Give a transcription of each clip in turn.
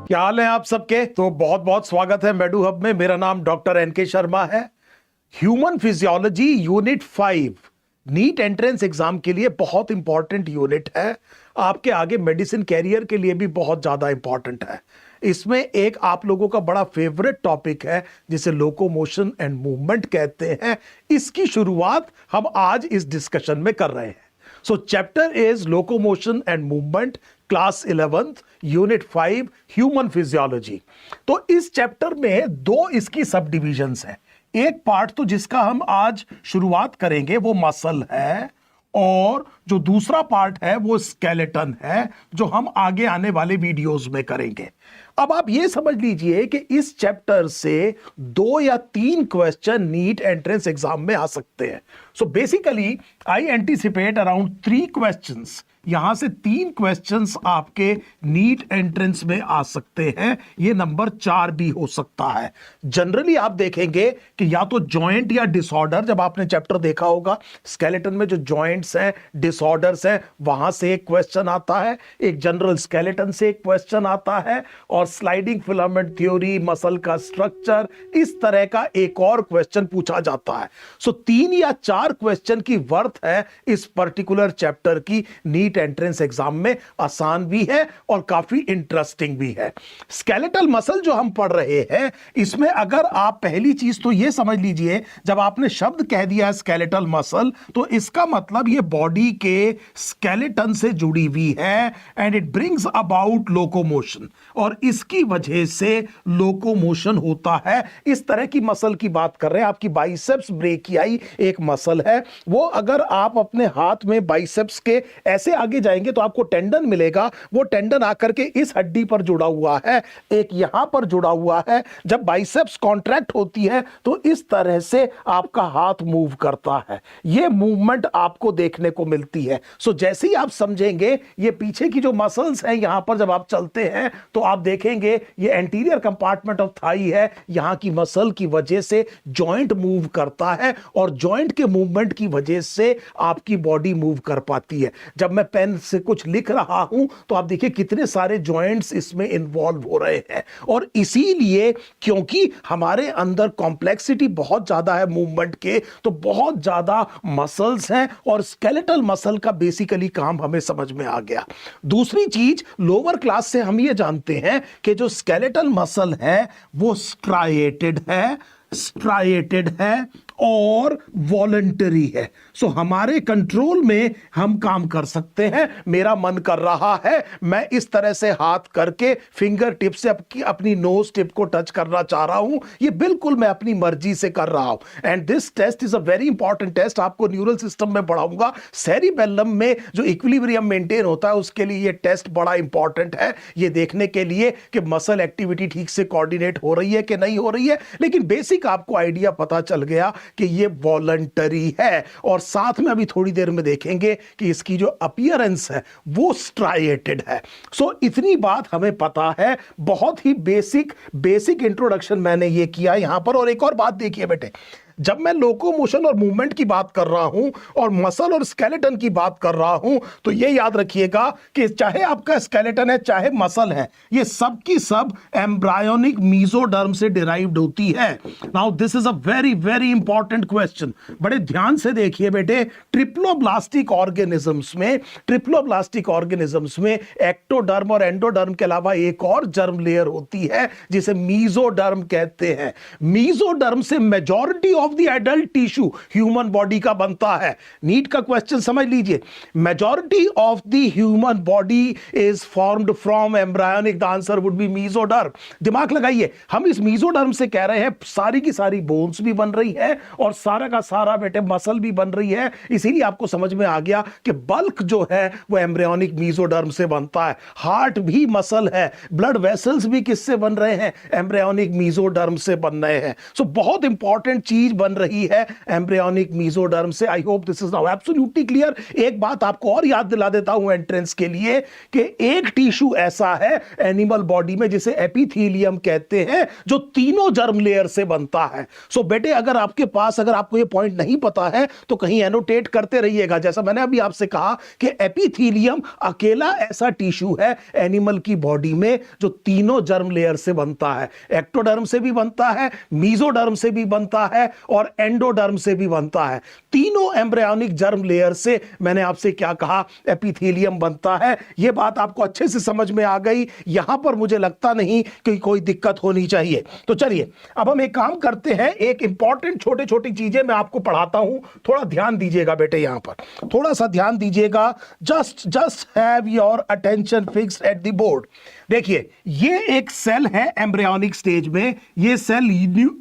क्या हाल है आप सबके। तो बहुत बहुत स्वागत है मेडू हब में। मेरा नाम डॉक्टर एनके शर्मा है। Human physiology unit 5 NEET entrance exam के लिए बहुत इंपॉर्टेंट यूनिट है। आपके आगे मेडिसिन कैरियर के लिए भी बहुत ज्यादा इंपॉर्टेंट है। इसमें एक आप लोगों का बड़ा फेवरेट टॉपिक है जिसे लोकोमोशन एंड मूवमेंट कहते हैं। इसकी शुरुआत हम आज इस डिस्कशन में कर रहे हैं। So chapter is locomotion and movement, class 11th, unit 5, human physiology। तो इस चैप्टर में दो इसकी सब डिविजन्स हैं। एक पार्ट तो जिसका हम आज शुरुआत करेंगे वो मसल है, और जो दूसरा पार्ट है वो स्केलेटन है, जो हम आगे आने वाले वीडियोस में करेंगे। अब आप ये समझ लीजिए कि इस चैप्टर से 2 या 3 क्वेश्चन नीट एंट्रेंस एग्जाम में आ सकते हैं। So basically I anticipate around 3 questions. यहां से 3 क्वेश्चंस आपके नीट एंट्रेंस में आ सकते हैं। ये नंबर 4 भी हो सकता है। जनरली आप देखेंगे कि या तो जॉइंट या डिसऑर्डर, जब आपने चैप्टर देखा होगा स्केलेटन में जो जॉइंट्स हैं, डिसऑर्डर्स हैं, वहां से एक क्वेश्चन आता है, एक जनरल स्केलेटन से एक क्वेश्चन आता है, और स्लाइडिंग फिलामेंट थ्योरी, मसल का स्ट्रक्चर, इस तरह का एक और क्वेश्चन पूछा जाता है। सो 3 या 4 क्वेश्चन की वर्थ है इस पर्टिकुलर चैप्टर की नीट एंट्रेंस एग्जाम में। आसान भी है और काफी इंटरेस्टिंग भी है। स्केलेटल मसल जो हम पढ़ रहे हैं, इसमें अगर आप पहली चीज तो यह समझ लीजिए, जब आपने शब्द कह दिया स्केलेटल मसल, तो इसका मतलब यह बॉडी के स्केलेटन से जुड़ी हुई है, and it brings about locomotion, और इसकी वजह से लोकोमोशन होता है। इस तरह की मसल की बात कर रहे हैं। आपकी बाइसेप्स ब्रेकियाई एक मसल है। वो अगर आप अपने हाथ में बाइसेप्स के ऐसे आगे जाएंगे तो आपको टेंडन मिलेगा। वो टेंडन आकर के इस हड्डी पर जुड़ा हुआ है, एक यहां पर जुड़ा हुआ है। जब बाइसेप्स कॉन्ट्रैक्ट होती है तो इस तरह से आपका हाथ मूव करता है। ये मूवमेंट आपको देखने को मिलती है। सो जैसे ही आप समझेंगे, ये पीछे की जो मसल्स हैं, यहां पर जब आप चलते हैं तो आप देखेंगे ये एंटीरियर कंपार्टमेंट ऑफ थाई है। यहां की मसल की वजह से जॉइंट मूव करता है, और जॉइंट के मूवमेंट की वजह से आपकी बॉडी मूव कर पाती है। जब मैं पेन से कुछ लिख रहा हूं तो आप देखिए कितने सारे जॉइंट्स इसमें इन्वॉल्व हो रहे हैं, और इसीलिए क्योंकि हमारे अंदर कॉम्प्लेक्सिटी बहुत ज्यादा है मूवमेंट के, तो बहुत ज्यादा मसल्स हैं, और स्केलेटल मसल का बेसिकली काम हमें समझ में आ गया। दूसरी चीज, लोअर क्लास से हम ये जानते हैं कि जो स्केलेटल मसल है वो स्ट्राइएटेड है और वॉलंटरी है। सो हमारे कंट्रोल में हम काम कर सकते हैं। मेरा मन कर रहा है, मैं इस तरह से हाथ करके फिंगर टिप से अपनी नोज टिप को टच करना चाह रहा हूं। ये बिल्कुल मैं अपनी मर्जी से कर रहा हूं। And this test is a very important test. आपको न्यूरल सिस्टम में पढ़ाऊंगा। सेरिबेलम में जो इक्विलिब्रियम मेंटेन होता है, उसके लिए ये टेस्ट बड़ा इंपॉर्टेंट है, ये देखने के लिए कि मसल एक्टिविटी ठीक से कोऑर्डिनेट हो रही है कि नहीं हो रही है। लेकिन बेसिक आपको आइडिया पता चल गया कि ये वॉलंटरी है, और साथ में अभी थोड़ी देर में देखेंगे कि इसकी जो अपीयरेंस है वो स्ट्राइएटेड है। सो इतनी बात हमें पता है। बहुत ही बेसिक इंट्रोडक्शन मैंने ये किया यहां पर। और एक और बात देखिए बेटे, जब मैं लोकोमोशन और मूवमेंट की बात कर रहा हूं और मसल और स्केलेटन की बात कर रहा हूं, तो यह याद रखिएगा कि चाहे आपका स्केलेटन है चाहे मसल है, ये सब की सब एम्ब्रायोनिक मीजोडर्म से डिराइव्ड होती है। Now this is a very very important question. बड़े ध्यान से देखिए बेटे, ट्रिप्लोब्लास्टिक ऑर्गेनिजम्स में एक्टोडर्म और एंडोडर्म के अलावा एक और जर्म लेयर होती है जिसे मीजोडर्म कहते हैं। मीजोडर्म से majority of the adult tissue human body का बनता है। नीट का क्वेश्चन समझ लीजिए, majority of the human body is formed from embryonic, the answer would be mesoderm. दिमाग लगाइए, हम इस मीजोडर्म से कह रहे हैं सारी की सारी बोन्स भी बन रही है और सारा का सारा बेटे मसल भी बन रही है। इसीलिए आपको समझ में आ गया कि बल्क जो है वो एम्ब्रियोनिक मीजोडर्म से बनता है। हार्ट भी मसल है, ब्लड वेसल्स भी किससे बन रहे हैं? एम्ब्रियोनिक मीजोडर्म से बन रहे हैं। सो बहुत इंपॉर्टेंट चीज बन रही है एम्ब्रियोनिक मेसोडर्म से। I hope this is now absolutely clear. एक बात आपको और याद दिला देता हूं एंट्रेंस के लिए कि एक टिश्यू ऐसा है एनिमल बॉडी में जिसे एपिथेलियम कहते हैं, जो तीनों जर्म लेयर से बनता है। सो बेटे अगर आपके पास, अगर आपको ये पॉइंट नहीं पता है तो कहीं एनोटेट करते रहिएगा। जैसा मैंने अभी आपसे कहा कि एपिथेलियम अकेला ऐसा टिश्यू है एनिमल की बॉडी में जो तीनों जर्म लेयर से बनता है। एक्टोडर्म से भी बनता है, मेसोडर्म से भी बनता है और एंडोडर्म से भी बनता है। तीनों एम्ब्रियोनिक जर्म लेयर से मैंने आपसे क्या कहा, एपिथेलियम बनता है। यह बात आपको अच्छे से समझ में आ गई। यहां पर मुझे लगता नहीं कि कोई दिक्कत होनी चाहिए। तो चलिए अब हम एक काम करते हैं, एक इंपॉर्टेंट छोटी छोटी चीजें मैं आपको पढ़ाता हूं, थोड़ा ध्यान दीजिएगा बेटे, यहां पर थोड़ा सा ध्यान दीजिएगा। Just have your attention fixed at the board. देखिए ये एक सेल है एम्ब्रियोनिक स्टेज में, ये सेल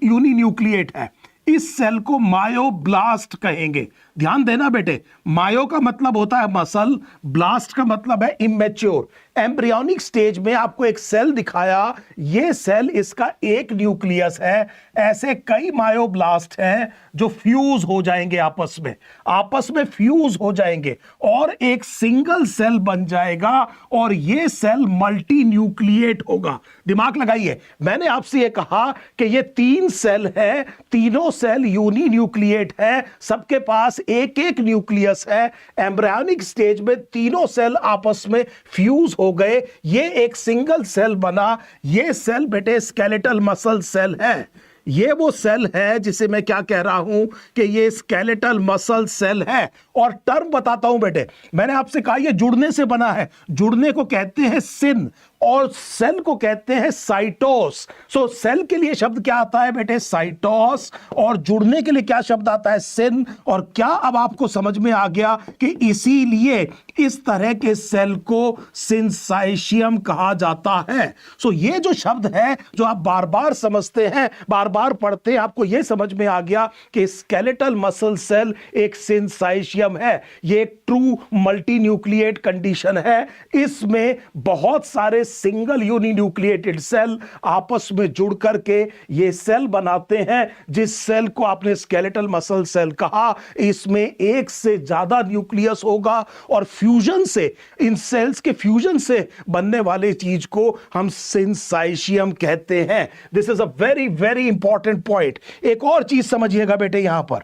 यूनिन्यूक्लिएट है। इस सेल को मायोब्लास्ट कहेंगे। ध्यान देना बेटे, मायो का मतलब होता है मसल, ब्लास्ट का मतलब है इमेच्योर। एम्ब्रियोनिक स्टेज में आपको एक सेल दिखाया, ये सेल, इसका एक न्यूक्लियस है। ऐसे कई मायोब्लास्ट हैं जो फ्यूज हो जाएंगे, आपस में फ्यूज हो जाएंगे और एक सिंगल सेल बन जाएगा और ये सेल मल्टी न्यूक्लिएट होगा। दिमाग लगाइए, मैंने आपसे ये कहा कि ये 3 सेल है, तीनों सेल यूनिन्यूक्लिएट है, सबके पास एक एक न्यूक्लियस है। एम्ब्रियोनिक स्टेज में तीनों सेल आपस में फ्यूज हो गए, ये एक सिंगल सेल बना। ये सेल बेटे स्केलेटल मसल सेल है। ये वो सेल है जिसे मैं क्या कह रहा हूं कि ये स्केलेटल मसल सेल है। और टर्म बताता हूं बेटे, मैंने आपसे कहा ये जुड़ने से बना है, जुड़ने को कहते हैं सिन और सेल को कहते हैं साइटोस। सो सेल के लिए शब्द क्या आता है बेटे, साइटोस, और जुड़ने के लिए क्या शब्द आता है, सिन। और क्या अब आपको समझ में आ गया कि इसीलिए इस तरह के सेल को सिंसाइशियम कहा जाता है। सो ये जो शब्द है जो आप बार बार समझते हैं, बार बार पढ़ते हैं, आपको यह समझ में आ गया कि स्केलेटल मसल सेल एक सिंसाइशियम है। ये एक ट्रू मल्टी न्यूक्लिएट कंडीशन है। इसमें बहुत सारे सिंगल यूनिन्यूक्लिएटेड सेल आपस में जुड़ करके ये सेल बनाते हैं, जिस सेल को आपने स्केलेटल मसल सेल कहा। इसमें एक से ज्यादा न्यूक्लियस होगा और फ्यूजन से, इन सेल्स के फ्यूजन से बनने वाले चीज को हम सिंसाइशियम कहते हैं। This is a very very important point. एक और चीज समझिएगा बेटे, यहां पर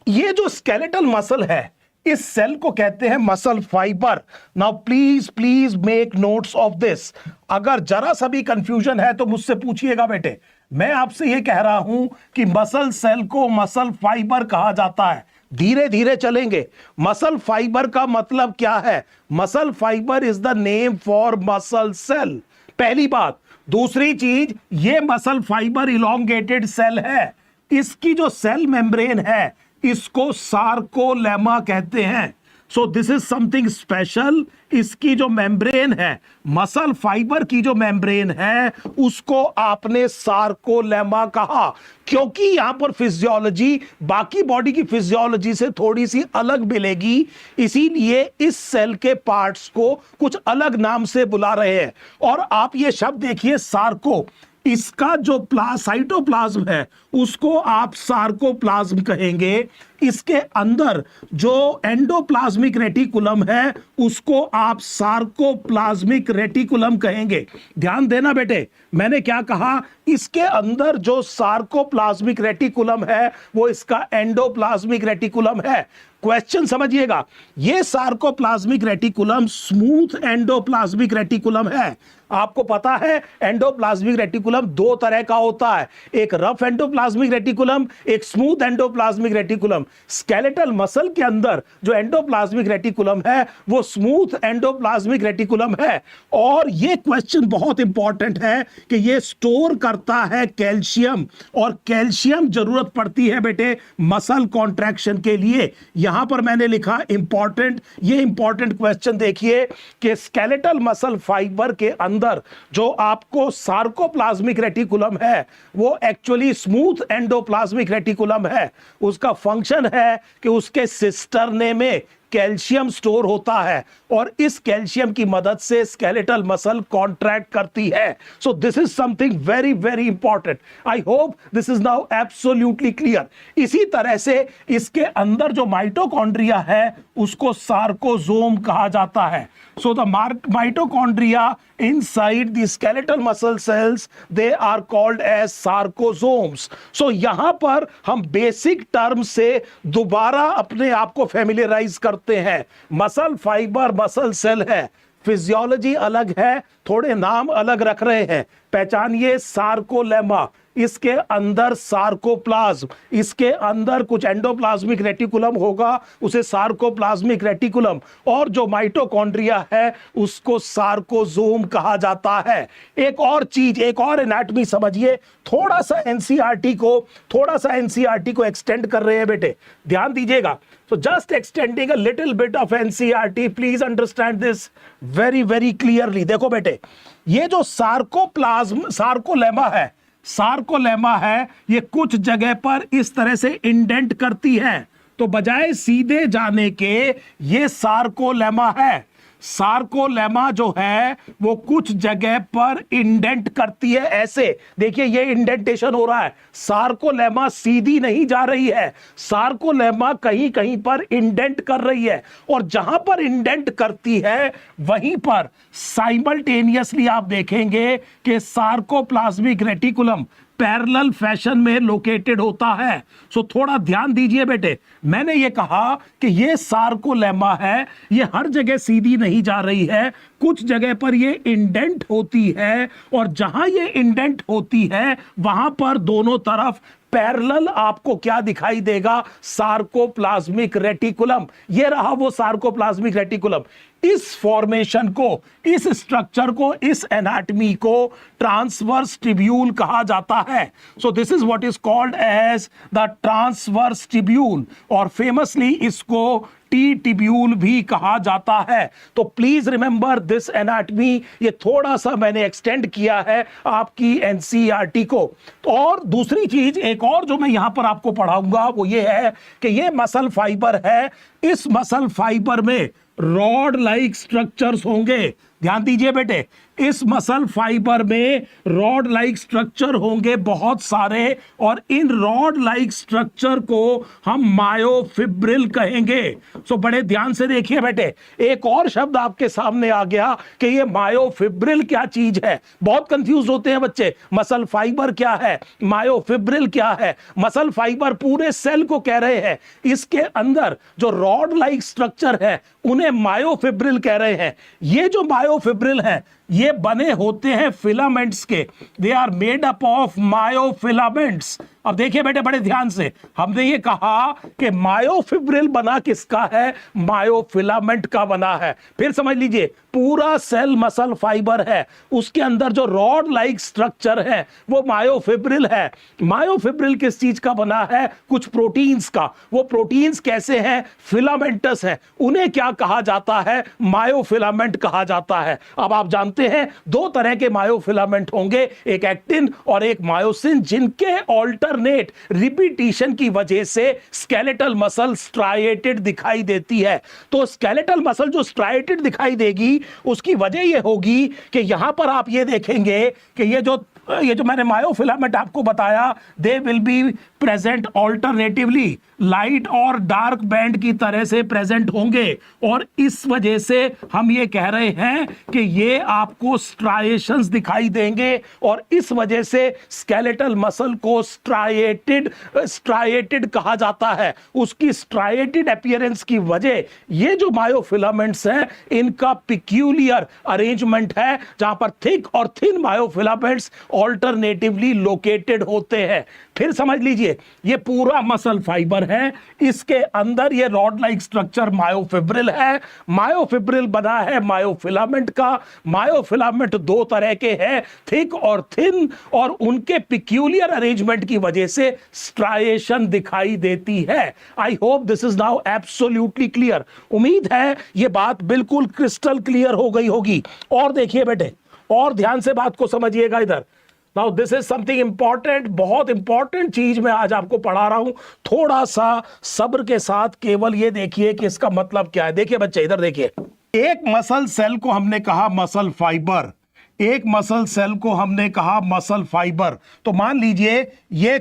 ये जो स्केलेटल मसल है, इस सेल को कहते हैं muscle fibre. Now please make notes of this. अगर जरा सा भी कंफ्यूजन है तो मुझसे पूछिएगा बेटे। मैं आपसे यह कह रहा हूं कि मसल सेल को मसल फाइबर कहा जाता है। धीरे धीरे चलेंगे। मसल फाइबर का मतलब क्या है? Muscle fibre is the name for muscle cell, पहली बात। दूसरी चीज, ये मसल फाइबर इलोंगेटेड सेल है। इसकी जो सेल मेम्ब्रेन है इसको सार्कोलेमा कहते हैं। So this is something special. इसकी जो मेम्ब्रेन है, मसल फाइबर की जो मेम्ब्रेन है, उसको आपने सार्कोलेमा कहा, क्योंकि यहां पर फिजियोलॉजी बाकी बॉडी की फिजियोलॉजी से थोड़ी सी अलग मिलेगी। इसीलिए इस सेल के पार्ट्स को कुछ अलग नाम से बुला रहे हैं। और आप ये शब्द देखिए, सार्को, इसका जो साइटोप्लाज्म है उसको आप सार्कोप्लाज्म कहेंगे। इसके अंदर जो एंडोप्लाज्मिक रेटिकुलम है उसको आप सार्कोप्लाज्मिक रेटिकुलम कहेंगे। ध्यान देना बेटे, मैंने क्या कहा, इसके अंदर जो सार्कोप्लाज्मिक रेटिकुलम है वो इसका एंडोप्लाज्मिक रेटिकुलम है। क्वेश्चन समझिएगा, ये sarcoplasmic reticulum smooth endoplasmic reticulum है। आपको पता है एंडोप्लाज्मिक रेटिकुलम 2 तरह का होता है, एक रफ एंडोप्लाज्मिक रेटिकुलम, एक smooth endoplasmic reticulum. Skeletal muscle के अंदर जो एंडोप्लाज्मिक रेटिकुलम है वो स्मूथ एंडोप्लाज्मिक रेटिकुलम है। और ये क्वेश्चन बहुत इंपॉर्टेंट है कि ये स्टोर करता है कैल्शियम, और कैल्शियम जरूरत पड़ती है बेटे मसल कॉन्ट्रैक्शन के लिए। यहां पर मैंने लिखा इंपॉर्टेंट, ये इंपॉर्टेंट क्वेश्चन देखिए कि स्केलेटल मसल फाइबर के अंदर जो आपको सार्कोप्लाज्मिक रेटिकुलम है वो एक्चुअली स्मूथ एंडोप्लाज्मिक रेटिकुलम है। उसका फंक्शन है कि उसके सिस्टरने में कैल्शियम स्टोर होता है और इस कैल्शियम की मदद से स्केलेटल मसल कॉन्ट्रैक्ट करती है. So this is something very very important. I hope this is now absolutely clear. इसी तरह से इसके अंदर जो माइटोकॉन्ड्रिया है उसको सार्कोसोम कहा जाता है. So the mitochondria inside the skeletal muscle cells they are called as sarcosomes. So यहां पर हम बेसिक टर्म से दोबारा अपने आप को फैमिलियराइज करते हैं. मसल फाइबर मसल सेल है, फिजियोलॉजी अलग है, थोड़े नाम अलग रख रहे हैं. पहचानिए सार्कोलेमा, इसके अंदर सार्कोप्लाज्म, इसके अंदर कुछ एंडोप्लाज्मिक रेटिकुलम होगा, उसे सार्कोप्लाज्मिक रेटिकुलम, और जो माइटोकॉन्ड्रिया है उसको सार्कोसोम कहा जाता है. एक और चीज, एक और एनाटॉमी समझिए. थोड़ा सा एनसीईआरटी को एक्सटेंड कर रहे हैं बेटे, ध्यान दीजिएगा. So just extending a little bit of NCERT, please understand this very very clearly. देखो बेटे, ये जो सार्कोलेमा है, ये कुछ जगह पर इस तरह से इंडेंट करती है. तो बजाय सीधे जाने के ये सार्कोलेमा है. सार्कोलेमा जो है वो कुछ जगह पर इंडेंट करती है. ऐसे देखिए, ये इंडेंटेशन हो रहा है. सार्कोलेमा सीधी नहीं जा रही है, सार्कोलेमा कहीं कहीं पर इंडेंट कर रही है. और जहां पर इंडेंट करती है वहीं पर साइमल्टेनियसली आप देखेंगे कि सार्कोप्लाज्मिक रेटिकुलम पैरेलल फैशन में लोकेटेड होता है. सो थोड़ा ध्यान दीजिए बेटे, मैंने ये कहा कि ये सार्कोलेमा है, ये हर जगह सीधी नहीं जा रही है, कुछ जगह पर ये इंडेंट होती है, और जहां ये इंडेंट होती है वहां पर दोनों तरफ पैरेलल आपको क्या दिखाई देगा? Sarcoplasmic reticulum. ये रहा वो सार्कोप्लाज्मिक रेटिकुलम. इस फॉर्मेशन को, इस स्ट्रक्चर को, इस एनाटॉमी को ट्रांसवर्स ट्यूब्यूल कहा जाता है. So this is what is called as the transverse tubule, और फेमसली इसको टी ट्यूब्यूल भी कहा जाता है. तो प्लीज रिमेंबर दिस एनाटॉमी. ये थोड़ा सा मैंने एक्सटेंड किया है आपकी एनसीईआरटी को. और दूसरी चीज, एक और जो मैं यहां पर आपको पढ़ाऊंगा वो ये है कि ये मसल फाइबर है. इस मसल फाइबर में रॉड लाइक स्ट्रक्चर्स होंगे. ध्यान दीजिए बेटे, इस मसल फाइबर में रॉड लाइक स्ट्रक्चर होंगे बहुत सारे, और इन रॉड लाइक स्ट्रक्चर को हम मायोफिब्रिल कहेंगे. सो बड़े ध्यान से देखिए बेटे, एक और शब्द आपके सामने आ गया कि ये मायोफिब्रिल क्या चीज है. बहुत कंफ्यूज होते हैं बच्चे, मसल फाइबर क्या है, मायोफिब्रिल क्या है. मसल फाइबर पूरे सेल को कह रहे हैं, इसके अंदर जो रॉड लाइक स्ट्रक्चर है उन्हें मायोफिब्रिल कह रहे हैं. ये जो मायोफिब्रिल है ये बने होते हैं फिलामेंट्स के. They are made up of myofilaments. अब देखिए बेटे बड़े ध्यान से, हमने ये कहा कि मायोफिब्रिल बना किसका है? मायोफिलामेंट का बना है. फिर समझ लीजिए, पूरा सेल मसल फाइबर है, उसके अंदर जो रॉड लाइक स्ट्रक्चर है वो मायोफिब्रिल है. मायोफिब्रिल किस चीज का बना है? कुछ प्रोटीन्स का. वो प्रोटीन्स कैसे हैं? फिलामेंटस हैं. उन्हें क्या कहा जाता है? मायोफिलामेंट कहा जाता है. अब आप जानते हैं दो तरह के मायोफिलामेंट होंगे, एक एक्टिन और एक मायोसिन, जिनके ऑल्टरनेट रिपीटिशन की वजह से स्केलेटल मसल स्ट्राइएटेड दिखाई देती है. तो स्केलेटल मसल जो स्ट्राइएटेड दिखाई देगी उसकी वजह यह होगी कि यहां पर आप ये देखेंगे कि ये जो मैंने मायोफिलामेंट आपको बताया, they will be present alternatively, light और डार्क बैंड की तरह से प्रेजेंट होंगे. और इस वजह से हम ये कह रहे हैं कि ये आपको स्ट्राइएशंस दिखाई देंगे, और इस वजह से स्केलेटल मसल को स्ट्राइएटेड कहा जाता है. उसकी स्ट्राइएटेड अपीयरेंस की वजह ये जो मायोफिलामेंट्स हैं इनका पिक्यूलियर अरेंजमेंट है, जहां पर थिक और थिन मायोफिलामेंट्स ऑल्टरनेटिवली लोकेटेड होते हैं. फिर समझ लीजिए, ये पूरा मसल फाइबर है, इसके अंदर ये रॉड लाइक स्ट्रक्चर मायोफिब्रिल है. मायोफिब्रिल बना है मायोफिलामेंट का. मायोफिलामेंट दो तरह के हैं, थिक और थिन, और उनके पिक्यूलियर अरेंजमेंट की वजह से स्ट्राइएशन दिखाई देती है. I hope this is now absolutely clear. उम्मीद है ये बात बिल्कुल क्रिस्टल क्लियर हो गई होगी. और देखिए बेटे, और ध्यान से बात को समझिएगा. इधर now this is something important, बहुत इंपॉर्टेंट चीज मैं आज आपको पढ़ा रहा हूं। थोड़ा सा सब्र के साथ केवल ये देखिए कि इसका मतलब क्या है। देखिए बच्चे, इधर देखिए, एक मसल सेल को हमने कहा मसल फाइबर, एक मसल सेल को हमने कहा मसल फाइबर। तो मान लीजिए ये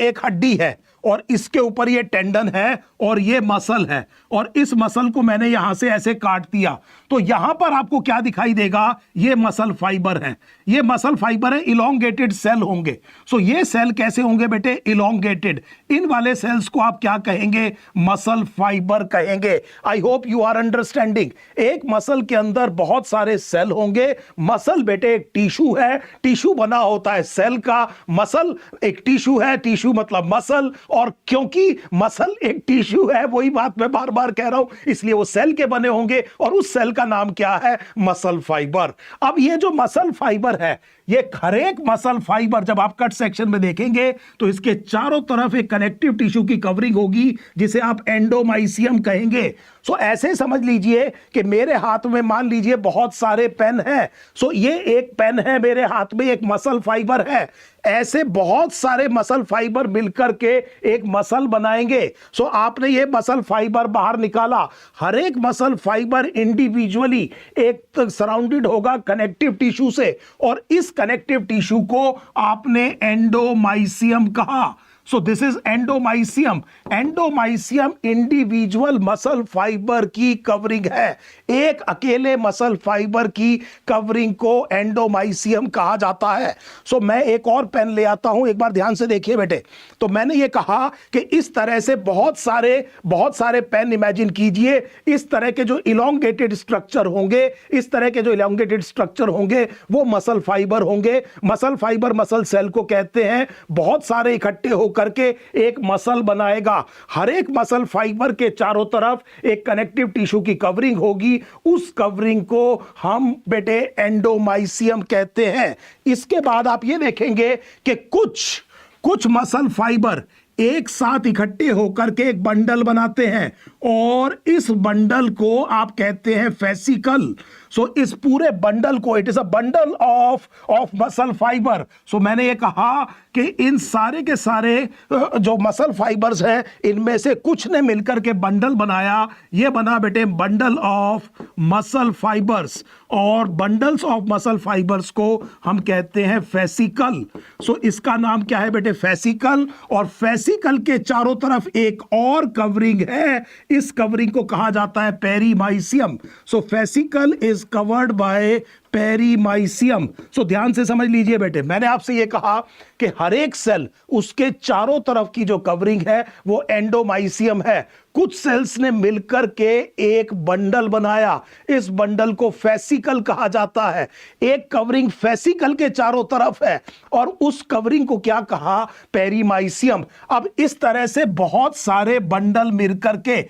एक हड्डी है और इसके ऊपर ये टेंडन है और ये मसल है, और इस मसल को मैंने यहां से ऐसे काट दिया, तो यहां पर आपको क्या दिखाई देगा? ये मसल फाइबर है, ये मसल फाइबर है, इलोंगेटेड सेल होंगे। सो ये सेल कैसे होंगे बेटे? इलोंगेटेड। इन वाले सेल्स को आप क्या कहेंगे? मसल फाइबर कहेंगे। I hope you are understanding. एक मसल के अंदर बहुत सारे सेल होंगे। मसल बेटे एक टिश्यू है, टिश्यू बना होता है सेल का, मसल एक टिश्यू है, टिश्यू मतलब मसल, और क्योंकि मसल एक टिश्यू है, वही बात मैं बार बार कह रहा हूं, इसलिए वो सेल के बने होंगे, और उस सेल का नाम क्या है? Muscle fibre. अब ये जो मसल फाइबर है, ये हर एक मसल फाइबर जब आप कट सेक्शन में देखेंगे तो इसके चारों तरफ एक कनेक्टिव टिश्यू की कवरिंग होगी, जिसे आप एंडोमाइसियम कहेंगे। सो ऐसे समझ लीजिए कि मेरे हाथ में मान लीजिए बहुत सारे पेन हैं। सो ये एक पेन है मेरे हाथ में, एक मसल फाइबर है। ऐसे बहुत सारे मसल फाइबर मिलकर के एक मसल बनाएंगे। सो आपने ये मसल फाइबर बाहर निकाला, हर एक मसल फाइबर इंडिविजुअली एक सराउंडेड होगा कनेक्टिव टिश्यू से, और इस कनेक्टिव टिश्यू को आपने एंडोमाइसियम कहा। सो this is endomysium. Endomysium individual muscle fibre की कवरिंग है। एक अकेले मसल फाइबर की कवरिंग को एंडोमाइसियम कहा जाता है। सो मैं एक और पेन ले आता हूं, एक बार ध्यान से देखिए बेटे। तो मैंने ये कहा कि इस तरह से बहुत सारे पेन इमेजिन कीजिए। इस तरह के जो इलोंगेटेड स्ट्रक्चर होंगे, इस तरह के जो इलोंगेटेड स्ट्रक्चर होंगे वो मसल फाइबर होंगे। मसल फाइबर मसल सेल को कहते हैं। बहुत सारे इकट्ठे होकर करके एक मसल बनाएगा। हर एक मसल फाइबर के चारों तरफ एक कनेक्टिव टिश्यू की कवरिंग होगी। उस कवरिंग को हम बेटे एंडोमाइसियम कहते हैं। इसके बाद आप ये देखेंगे कि कुछ मसल फाइबर एक साथ इकट्ठे होकर के एक बंडल बनाते हैं, और इस बंडल को आप कहते हैं फेसिकल। सो इस पूरे बंडल को, it is a bundle of muscle fibre. So मैंने ये कहा कि इन सारे के सारे जो मसल फाइबर्स हैं, इनमें से कुछ ने मिलकर के बंडल बनाया। ये बना बेटे बंडल ऑफ मसल फाइबर्स, और बंडल्स ऑफ मसल फाइबर्स को हम कहते हैं फेसिकल। सो इसका नाम क्या है बेटे? फेसिकल। और फेसिकल के चारों तरफ एक और कवरिंग है, इस कवरिंग को कहा जाता है perimysium. So fascicle is covered by perimysium. So ध्यान से समझ लीजिए बेटे, मैंने आपसे यह कहा कि हर एक सेल, उसके चारों तरफ की जो कवरिंग है वो एंडोमाइसियम है। कुछ सेल्स ने मिलकर के एक बंडल बनाया, इस बंडल को फेसिकल कहा जाता है। एक कवरिंग फेसिकल के चारों तरफ है, और उस कवरिंग को क्या कहा? पेरीमाइसियम। अब इस तरह से बहुत सारे बंडल मिलकर के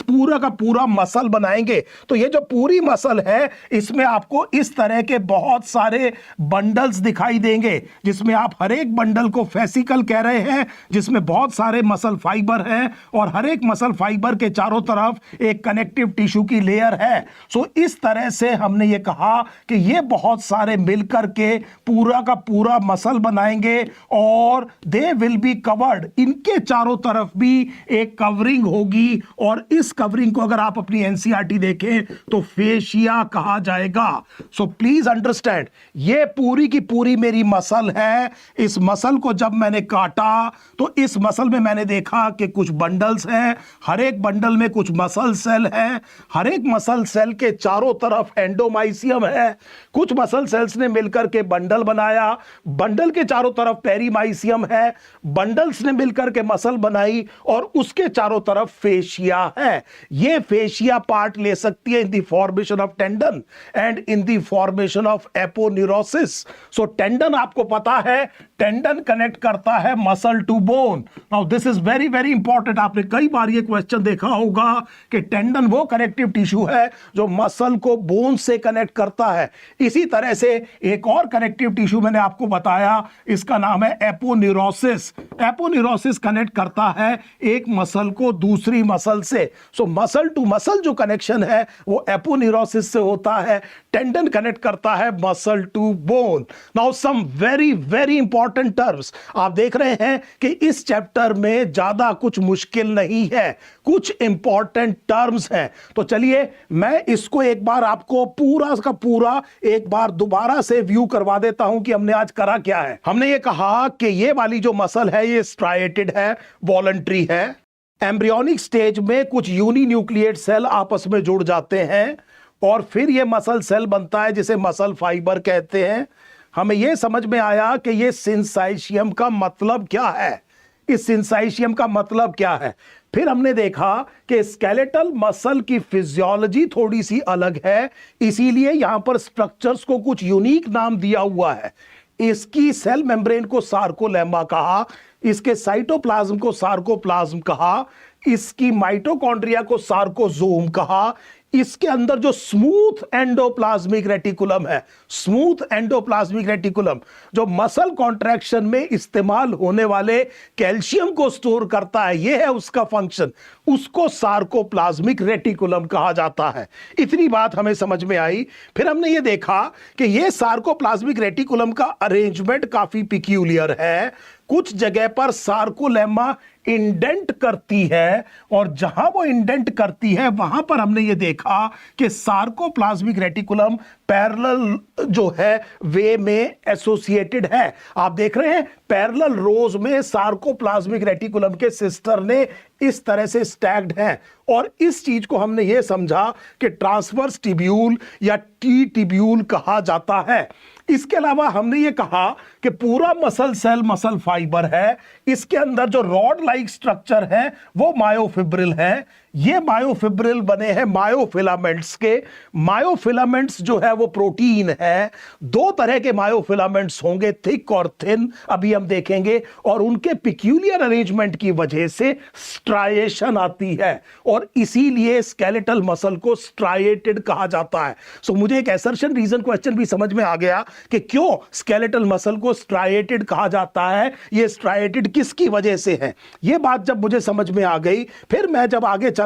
पूरा का पूरा मसल बनाएंगे। तो ये जो पूरी मसल है, इसमें आपको इस तरह के बहुत सारे बंडल्स दिखाई देंगे, जिसमें आप हर एक बंडल को फेसिकल कह रहे हैं, जिसमें बहुत सारे मसल फाइबर हैं, और हर एक मसल फाइबर के चारों तरफ एक कनेक्टिव टिश्यू की लेयर है। सो इस तरह से हमने ये कहा कि ये बहुत सारे मिलकर के पूरा का पूरा मसल बनाएंगे, और दे विल बी कवर्ड। इनके चारों तरफ भी एक कवरिंग होगी, और इस कवरिंग को अगर आप अपनी एनसीईआरटी देखें तो फेशिया कहा जाएगा। सो प्लीज अंडरस्टैंड, ये पूरी की पूरी मेरी मसल है। इस मसल को जब मैंने काटा तो इस मसल में मैंने देखा कि कुछ बंडल्स हैं, हर एक बंडल में कुछ मसल सेल है, हर एक मसल सेल के चारों तरफ एंडोमाइसियम है। कुछ मसल सेल्स ने मिलकर के बंडल बनाया, बंडल के चारों तरफ पेरीमाइसियम है, बंडल्स ने मिलकर के मसल बनाई, और उसके चारों तरफ फेशिया है। ये फेशिया पार्ट ले सकती है in the formation of tendon and in the formation of aponeurosis. So tendon आपको पता है, टेंडन कनेक्ट करता है muscle to bone. Now this is very very important. आपने कई बार ये क्वेश्चन देखा होगा कि टेंडन वो कनेक्टिव टिश्यू है जो मसल को बोन से कनेक्ट करता है। इसी तरह से एक और कनेक्टिव टिश्यू मैंने आपको बताया, इसका नाम है एपोन्यूरोसिस। एपोन्यूरोसिस कनेक्ट करता है एक मसल को दूसरी मसल से। सो मसल टू मसल जो कनेक्शन है वो एपोन्यूरोसिस से होता है। टेंडन कनेक्ट करता है muscle to bone. Now some very very important terms. आप देख रहे हैं कि इस चैप्टर में ज्यादा कुछ मुश्किल नहीं है, कुछ इंपॉर्टेंट टर्म्स हैं। तो चलिए मैं इसको एक बार आपको पूरा का पूरा एक बार दोबारा से व्यू करवा देता हूं कि हमने आज करा क्या है। हमने ये कहा कि ये वाली जो मसल है ये स्ट्राइएटेड है, वॉलंटरी है। एम्ब्रियोनिक स्टेज में कुछ यूनिन्यूक्लिएट सेल आपस में जुड़ जाते हैं और फिर ये मसल सेल बनता है जिसे मसल फाइबर कहते हैं। हमें यह समझ में आया कि ये सिंसाइशियम का मतलब क्या है, इस सिंसाइशियम का मतलब क्या है। फिर हमने देखा कि स्केलेटल मसल की फिजियोलॉजी थोड़ी सी अलग है, इसीलिए यहां पर स्ट्रक्चर्स को कुछ यूनिक नाम दिया हुआ है। इसकी सेल मेम्ब्रेन को सार्कोलेमा कहा, इसके साइटोप्लाज्म को सार्कोप्लाज्म कहा, इसकी माइटोकॉन्ड्रिया को सार्कोजोम कहा, इसके अंदर जो स्मूथ एंडोप्लाज्मिक रेटिकुलम है, स्मूथ एंडोप्लाज्मिक रेटिकुलम जो मसल कॉन्ट्रैक्शन में इस्तेमाल होने वाले कैल्शियम को स्टोर करता है, यह है उसका फंक्शन, उसको सार्कोप्लाज्मिक रेटिकुलम कहा जाता है। इतनी बात हमें समझ में आई। फिर हमने यह देखा कि यह सार्कोप्लाज्मिक रेटिकुलम का अरेंजमेंट काफी पिक्यूलियर है। कुछ जगह पर सार्कोलेमा इंडेंट करती है और जहां वो इंडेंट करती है वहां पर हमने ये देखा कि सार्कोप्लाज्मिक रेटिकुलम पैरेलल जो है वे में एसोसिएटेड है। आप देख रहे हैं पैरेलल रोज में सार्कोप्लाज्मिक रेटिकुलम के सिस्टर ने इस तरह से स्टैक्ड हैं और इस चीज को हमने ये समझा कि ट्रांसवर्स टिब्यूल या टी टिब्यूल कहा जाता है। इसके अलावा हमने ये कहा कि पूरा मसल सेल मसल फाइबर है, इसके अंदर जो रॉड लाइक स्ट्रक्चर है वो मायोफिब्रिल है। ये मायोफिब्रिल बने हैं मायोफिलामेंट्स के। मायोफिलामेंट्स जो है वो प्रोटीन है। दो तरह के मायोफिलामेंट्स होंगे, थिक और थिन, अभी हम देखेंगे, और उनके पिक्यूलियर अरेंजमेंट की वजह से स्ट्राइएशन आती है और इसीलिए स्केलेटल मसल को स्ट्राइएटेड कहा जाता है। सो मुझे एक असर्शन रीजन क्वेश्चन भी समझ में आ गया कि क्यों स्केलेटल मसल को स्ट्राइएटेड कहा जाता है, ये स्ट्राइएटेड किसकी वजह से है। ये बात जब मुझे समझ में आ गई, फिर मैं जब आगे चला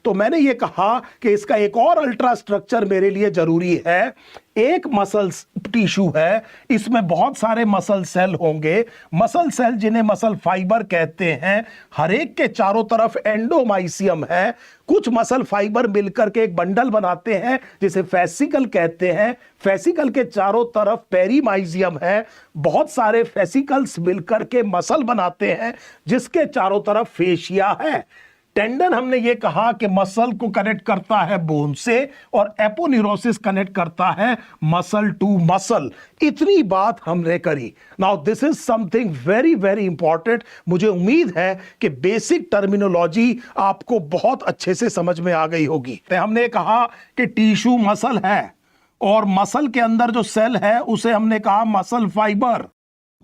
तो मैंने ये कहा कि इसका एक और अल्ट्रा स्ट्रक्चर मेरे लिए जरूरी है। एक मसल टिश्यू है, इसमें बहुत सारे मसल सेल होंगे। मसल सेल जिन्हें मसल फाइबर कहते हैं, हर एक के चारों तरफ एंडोमाइसियम है। कुछ मसल फाइबर मिलकर के एक बंडल बनाते हैं जिसे फेसिकल कहते हैं। फेसिकल के चारों तरफ पेरीमाइजियम है। बहुत सारे फेसिकल्स मिलकर के मसल बनाते हैं जिसके चारों तरफ फेशिया है। टेंडन हमने ये कहा कि मसल को कनेक्ट करता है बोन से और एपोन्यूरोसिस कनेक्ट करता है मसल टू मसल। इतनी बात हमने करी। Now this is something very very important. मुझे उम्मीद है कि बेसिक टर्मिनोलॉजी आपको बहुत अच्छे से समझ में आ गई होगी। तो हमने कहा कि टिश्यू मसल है और मसल के अंदर जो सेल है उसे हमने कहा मसल फाइबर।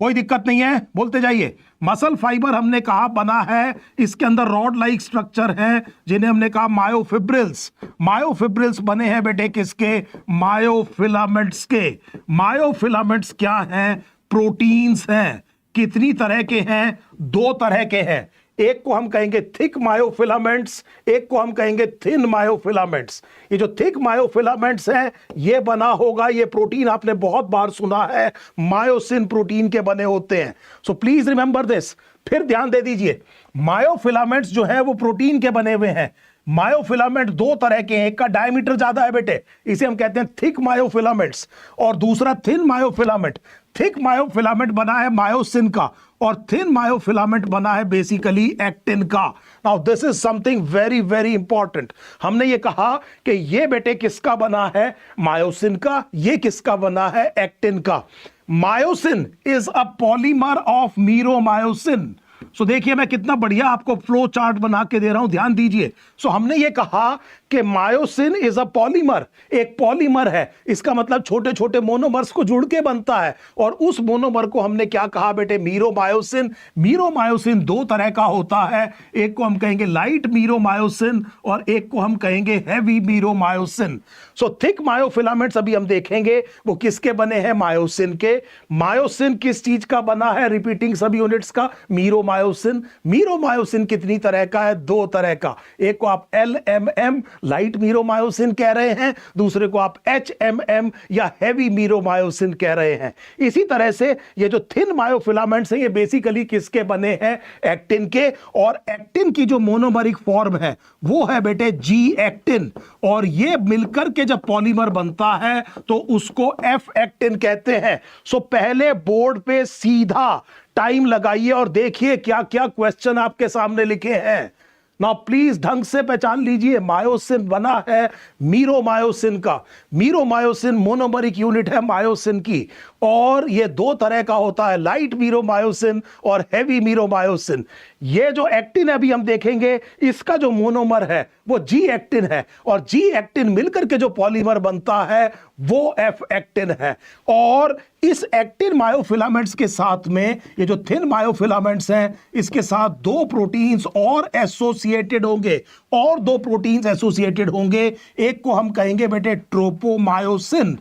कोई दिक्कत नहीं है, बोलते जाइए। मसल फाइबर हमने कहा बना है, इसके अंदर रॉड लाइक स्ट्रक्चर है जिन्हें हमने कहा मायोफिब्रिल्स। मायोफिब्रिल्स बने हैं बेटे किसके? मायोफिलामेंट्स के। मायोफिलामेंट्स क्या हैं? प्रोटीन्स हैं। कितनी तरह के हैं? दो तरह के हैं। एक को हम कहेंगे थिक मायोफिलामेंट्स, एक को हम कहेंगे थिन मायोफिलामेंट्स। ये जो थिक मायोफिलामेंट्स हैं ये बना होगा, ये प्रोटीन आपने बहुत बार सुना है, मायोसिन प्रोटीन के बने होते हैं। So please remember this. फिर ध्यान दे दीजिए, मायोफिलामेंट्स जो है वो प्रोटीन के बने हुए हैं। मायोफिलामेंट दो तरह के हैं, एक का डायमीटर ज्यादा है बेटे, इसे हम कहते हैं थिक मायोफिलामेंट्स, और दूसरा थिन मायोफिलामेंट। थिक मायोफिलामेंट बना है मायोसिन का और थिन मायोफिलामेंट बना है बेसिकली एक्टिन का। Now this is something very very important. हमने ये कहा कि ये बेटे किसका बना है? मायोसिन का। ये किसका बना है? एक्टिन का। Myosin is a polymer of meromyosin. So देखिए मैं कितना बढ़िया आपको फ्लो चार्ट बना के दे रहा हूं, ध्यान दीजिए। सो हमने ये कहा कि मायोसिन इज अ पॉलीमर, एक पॉलीमर है, इसका मतलब छोटे छोटे मोनोमर्स को जुड़ के बनता है। और उस मोनोमर को हमने क्या कहा बेटे? मीरोमायोसिन। मीरोमायोसिन दो तरह का होता है, एक को हम कहेंगे लाइट मीरोमायोसिन और एक को हम कहेंगे heavy meromyosin. So thick myofilaments अभी हम देखेंगे वो किसके बने हैं? मायोसिन के। मायोसिन किस चीज का बना है? रिपीटिंग सब यूनिट्स का, मीरोमायोसिन। मीरोमायोसिन कितनी तरह का है? दो तरह का। एक को आप LMM लाइट मीरोमायोसिन कह रहे हैं, दूसरे को आप HMM या हैवी मीरोमायोसिन कह रहे हैं। इसी तरह से ये जो थिन मायोफिलामेंट्स हैं ये बेसिकली किसके बने हैं? एक्टिन के। और एक्टिन की जो मोनोमरिक फॉर्म है वो है बेटे जी एक्टिन, और ये मिलकर के जब पॉलीमर बनता है तो उसको एफ एक्टिन कहते हैं। सो पहले बोर्ड पे सीधा टाइम लगाइए और देखिए क्या क्या क्वेश्चन आपके सामने लिखे हैं। नाउ प्लीज ढंग से पहचान लीजिए, मायोसिन बना है मीरोमायोसिन का। मीरोमायोसिन मोनोमरिक यूनिट है मायोसिन की, और ये दो तरह का होता है, लाइट मीरोमायोसिन और हैवी मीरोमायोसिन। ये जो एक्टिन है अभी हम देखेंगे, इसका जो मोनोमर है वो जी एक्टिन है, और जी एक्टिन मिलकर के जो पॉलीमर बनता है वो एफ एक्टिन है। और इस एक्टिन मायोफिलामेंट्स के साथ में ये जो थिन मायोफिलामेंट्स हैं इसके साथ दो प्रोटीन्स और एसोसिएटेड होंगे, और दो प्रोटीन्स एसोसिएटेड होंगे। एक को हम कहेंगे बेटे ट्रोपोमायोसिन,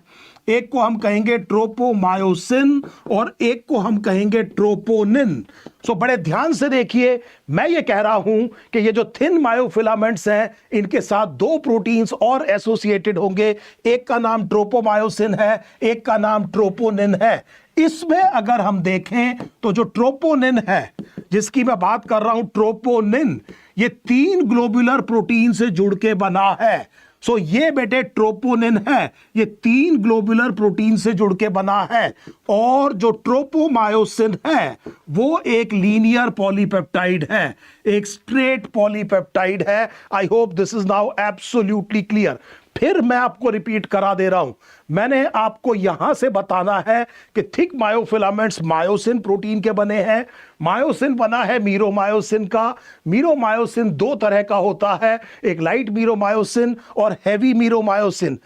एक को हम कहेंगे ट्रोपोमायोसिन, और एक को हम कहेंगे ट्रोपोनिन। सो बड़े ध्यान से देखिए, मैं ये कह रहा हूं कि ये जो थिन मायोफिलामेंट्स हैं इनके साथ दो प्रोटीन्स और एसोसिएटेड होंगे, एक का नाम ट्रोपोमायोसिन है, एक का नाम ट्रोपोनिन है। इसमें अगर हम देखें तो जो ट्रोपोनिन है जिसकी मैं बात कर रहा हूं, ट्रोपोनिन, ये 3 ग्लोबुलर प्रोटीन से जुड़ के बना है। सो ये बेटे ट्रोपोनिन है, ये 3 ग्लोबुलर प्रोटीन से जुड़ के बना है। और जो ट्रोपोमायोसिन है वो एक लीनियर पॉलीपेप्टाइड है, एक स्ट्रेट पॉलीपेप्टाइड है। I hope this is now absolutely clear. फिर मैं आपको रिपीट करा दे रहा हूं, मैंने आपको यहां से बताना है कि थिक मायोफिलामेंट्स मायोसिन प्रोटीन के बने हैं। मायोसिन बना है मीरोमायोसिन का। मीरोमायोसिन दो तरह का होता है, एक लाइट मीरोमायोसिन और heavy meromyosin.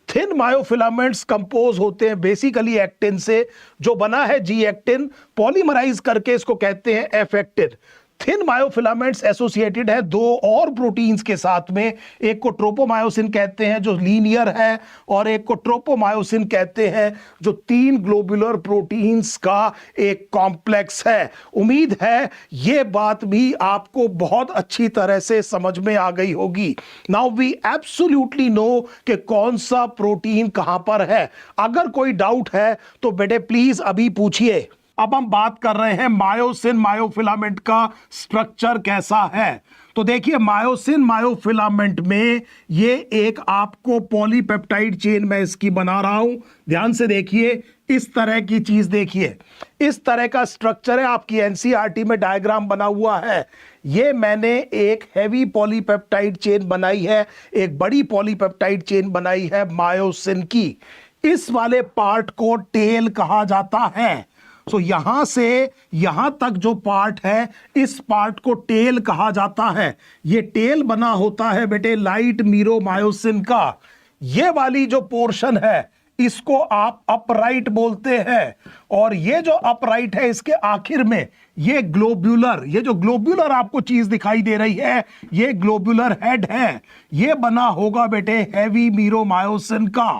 Thin myofilaments compose होते हैं बेसिकली एक्टिन से, जो बना है जी एक्टिन, पॉलीमराइज करके इसको कहते हैं F actin. Thin myofilaments associated है दो और प्रोटीन्स के साथ में, एक को ट्रोपोमायोसिन कहते हैं जो लीनियर है, और एक को ट्रोपोमायोसिन कहते हैं जो 3 ग्लोबुलर प्रोटीन्स का एक कॉम्प्लेक्स है। उम्मीद है ये बात भी आपको बहुत अच्छी तरह से समझ में आ गई होगी। नाउ वी एब्सोल्युटली नो कि कौन सा प्रोटीन कहां पर है। अगर कोई डाउट है तो बेटे प्लीज अभी पूछिए। अब हम बात कर रहे हैं मायोसिन मायोफिलामेंट का स्ट्रक्चर कैसा है। तो देखिए मायोसिन मायोफिलामेंट में ये एक आपको पॉलीपेप्टाइड चेन मैं इसकी बना रहा हूं, ध्यान से देखिए। इस तरह की चीज देखिए, इस तरह का स्ट्रक्चर है, आपकी एनसीईआरटी में डायग्राम बना हुआ है। ये मैंने एक हैवी पॉलीपेप्टाइड चेन बनाई है, एक बड़ी पॉलीपेप्टाइड चेन बनाई है मायोसिन की। इस वाले पार्ट को टेल कहा जाता है। सो यहां से यहां तक जो पार्ट है इस पार्ट को टेल कहा जाता है। ये टेल बना होता है बेटे लाइट मीरोमायोसिन का। ये वाली जो पोर्शन है इसको आप अपराइट बोलते हैं, और ये जो अपराइट है इसके आखिर में ये ग्लोब्यूलर, ये जो ग्लोब्यूलर आपको चीज दिखाई दे रही है ये ग्लोब्यूलर हेड है, ये बना होगा बेटे हैवी मीरोमायोसिन का।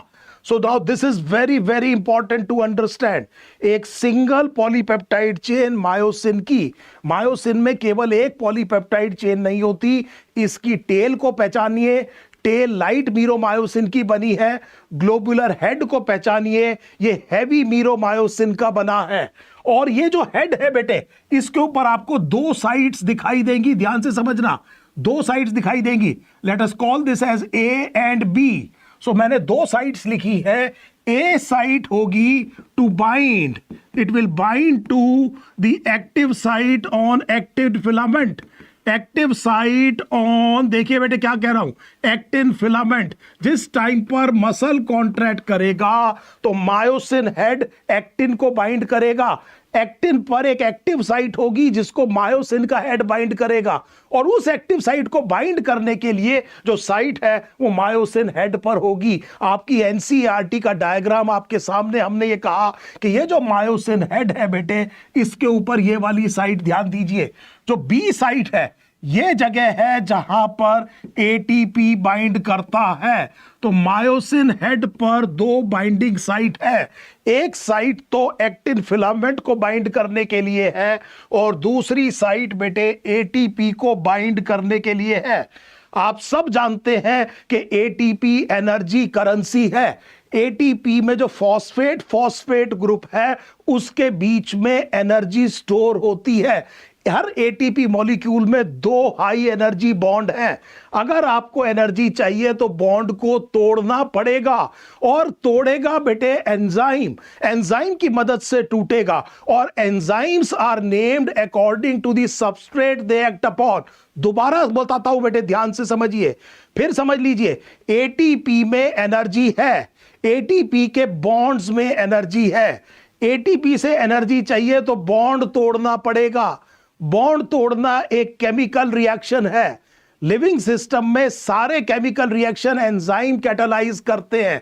So now this is very very important to understand. एक सिंगल पॉलीपेप्टाइड चेन मायोसिन की, मायोसिन में केवल एक पॉलीपेप्टाइड चेन नहीं होती, इसकी टेल को पहचानिए। टेल लाइट मीरोमायोसिन की बनी है। ग्लोबुलर हेड को पहचानिए, ये हैवी मीरोमायोसिन का बना है। और ये जो हेड है बेटे इसके ऊपर आपको दो साइड्स दिखाई देंगी, ध्यान से समझना, दो साइड्स दिखाई देंगी। Let us call this as A and B. So मैंने दो साइड्स लिखी है। ए साइट होगी to bind, it will bind to the active site on active filament. Active site on, देखिए बेटे क्या कह रहा हूं, एक्टिन फिलामेंट। जिस टाइम पर मसल कॉन्ट्रैक्ट करेगा तो मायोसिन हेड एक्टिन को बाइंड करेगा। एक्टिन पर एक एक्टिव साइट होगी जिसको मायोसिन का हेड बाइंड करेगा, और उस एक्टिव साइट को बाइंड करने के लिए जो साइट है वो मायोसिन हेड पर होगी। आपकी एनसीईआरटी का डायग्राम आपके सामने, हमने ये कहा कि ये जो मायोसिन हेड है बेटे, इसके ऊपर ये वाली साइट ध्यान दीजिए, जो बी साइट है ये जगह है जहां पर एटीपी बाइंड करता है। तो मायोसिन हेड पर दो बाइंडिंग साइट है, एक साइट तो एक्टिन फिलामेंट को बाइंड करने के लिए है और दूसरी साइट बेटे एटीपी को बाइंड करने के लिए है। आप सब जानते हैं कि एटीपी एनर्जी करेंसी है। एटीपी में जो फॉस्फेट ग्रुप है उसके बीच में एनर्जी स्टोर होती है। हर एटीपी मॉलिक्यूल में दो हाई एनर्जी बॉन्ड हैं। अगर आपको एनर्जी चाहिए तो बॉन्ड को तोड़ना पड़ेगा, और तोड़ेगा बेटे एंजाइम की मदद से टूटेगा, और enzymes are named according to the substrate they act upon. दोबारा बताता हूं बेटे, ध्यान से समझिए, फिर समझ लीजिए। एटीपी में एनर्जी है, एटीपी के बॉन्ड्स में एनर्जी है। एटीपी से एनर्जी चाहिए तो बॉन्ड तोड़ना पड़ेगा। बॉन्ड तोड़ना एक केमिकल रिएक्शन है। लिविंग सिस्टम में सारे केमिकल रिएक्शन एंजाइम कैटालाइज करते हैं।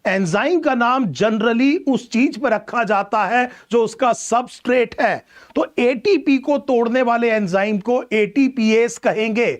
एंजाइम का नाम जनरली उस चीज पर रखा जाता है जो उसका सबस्ट्रेट है। तो एटीपी को तोड़ने वाले एंजाइम को एटीपीएस कहेंगे।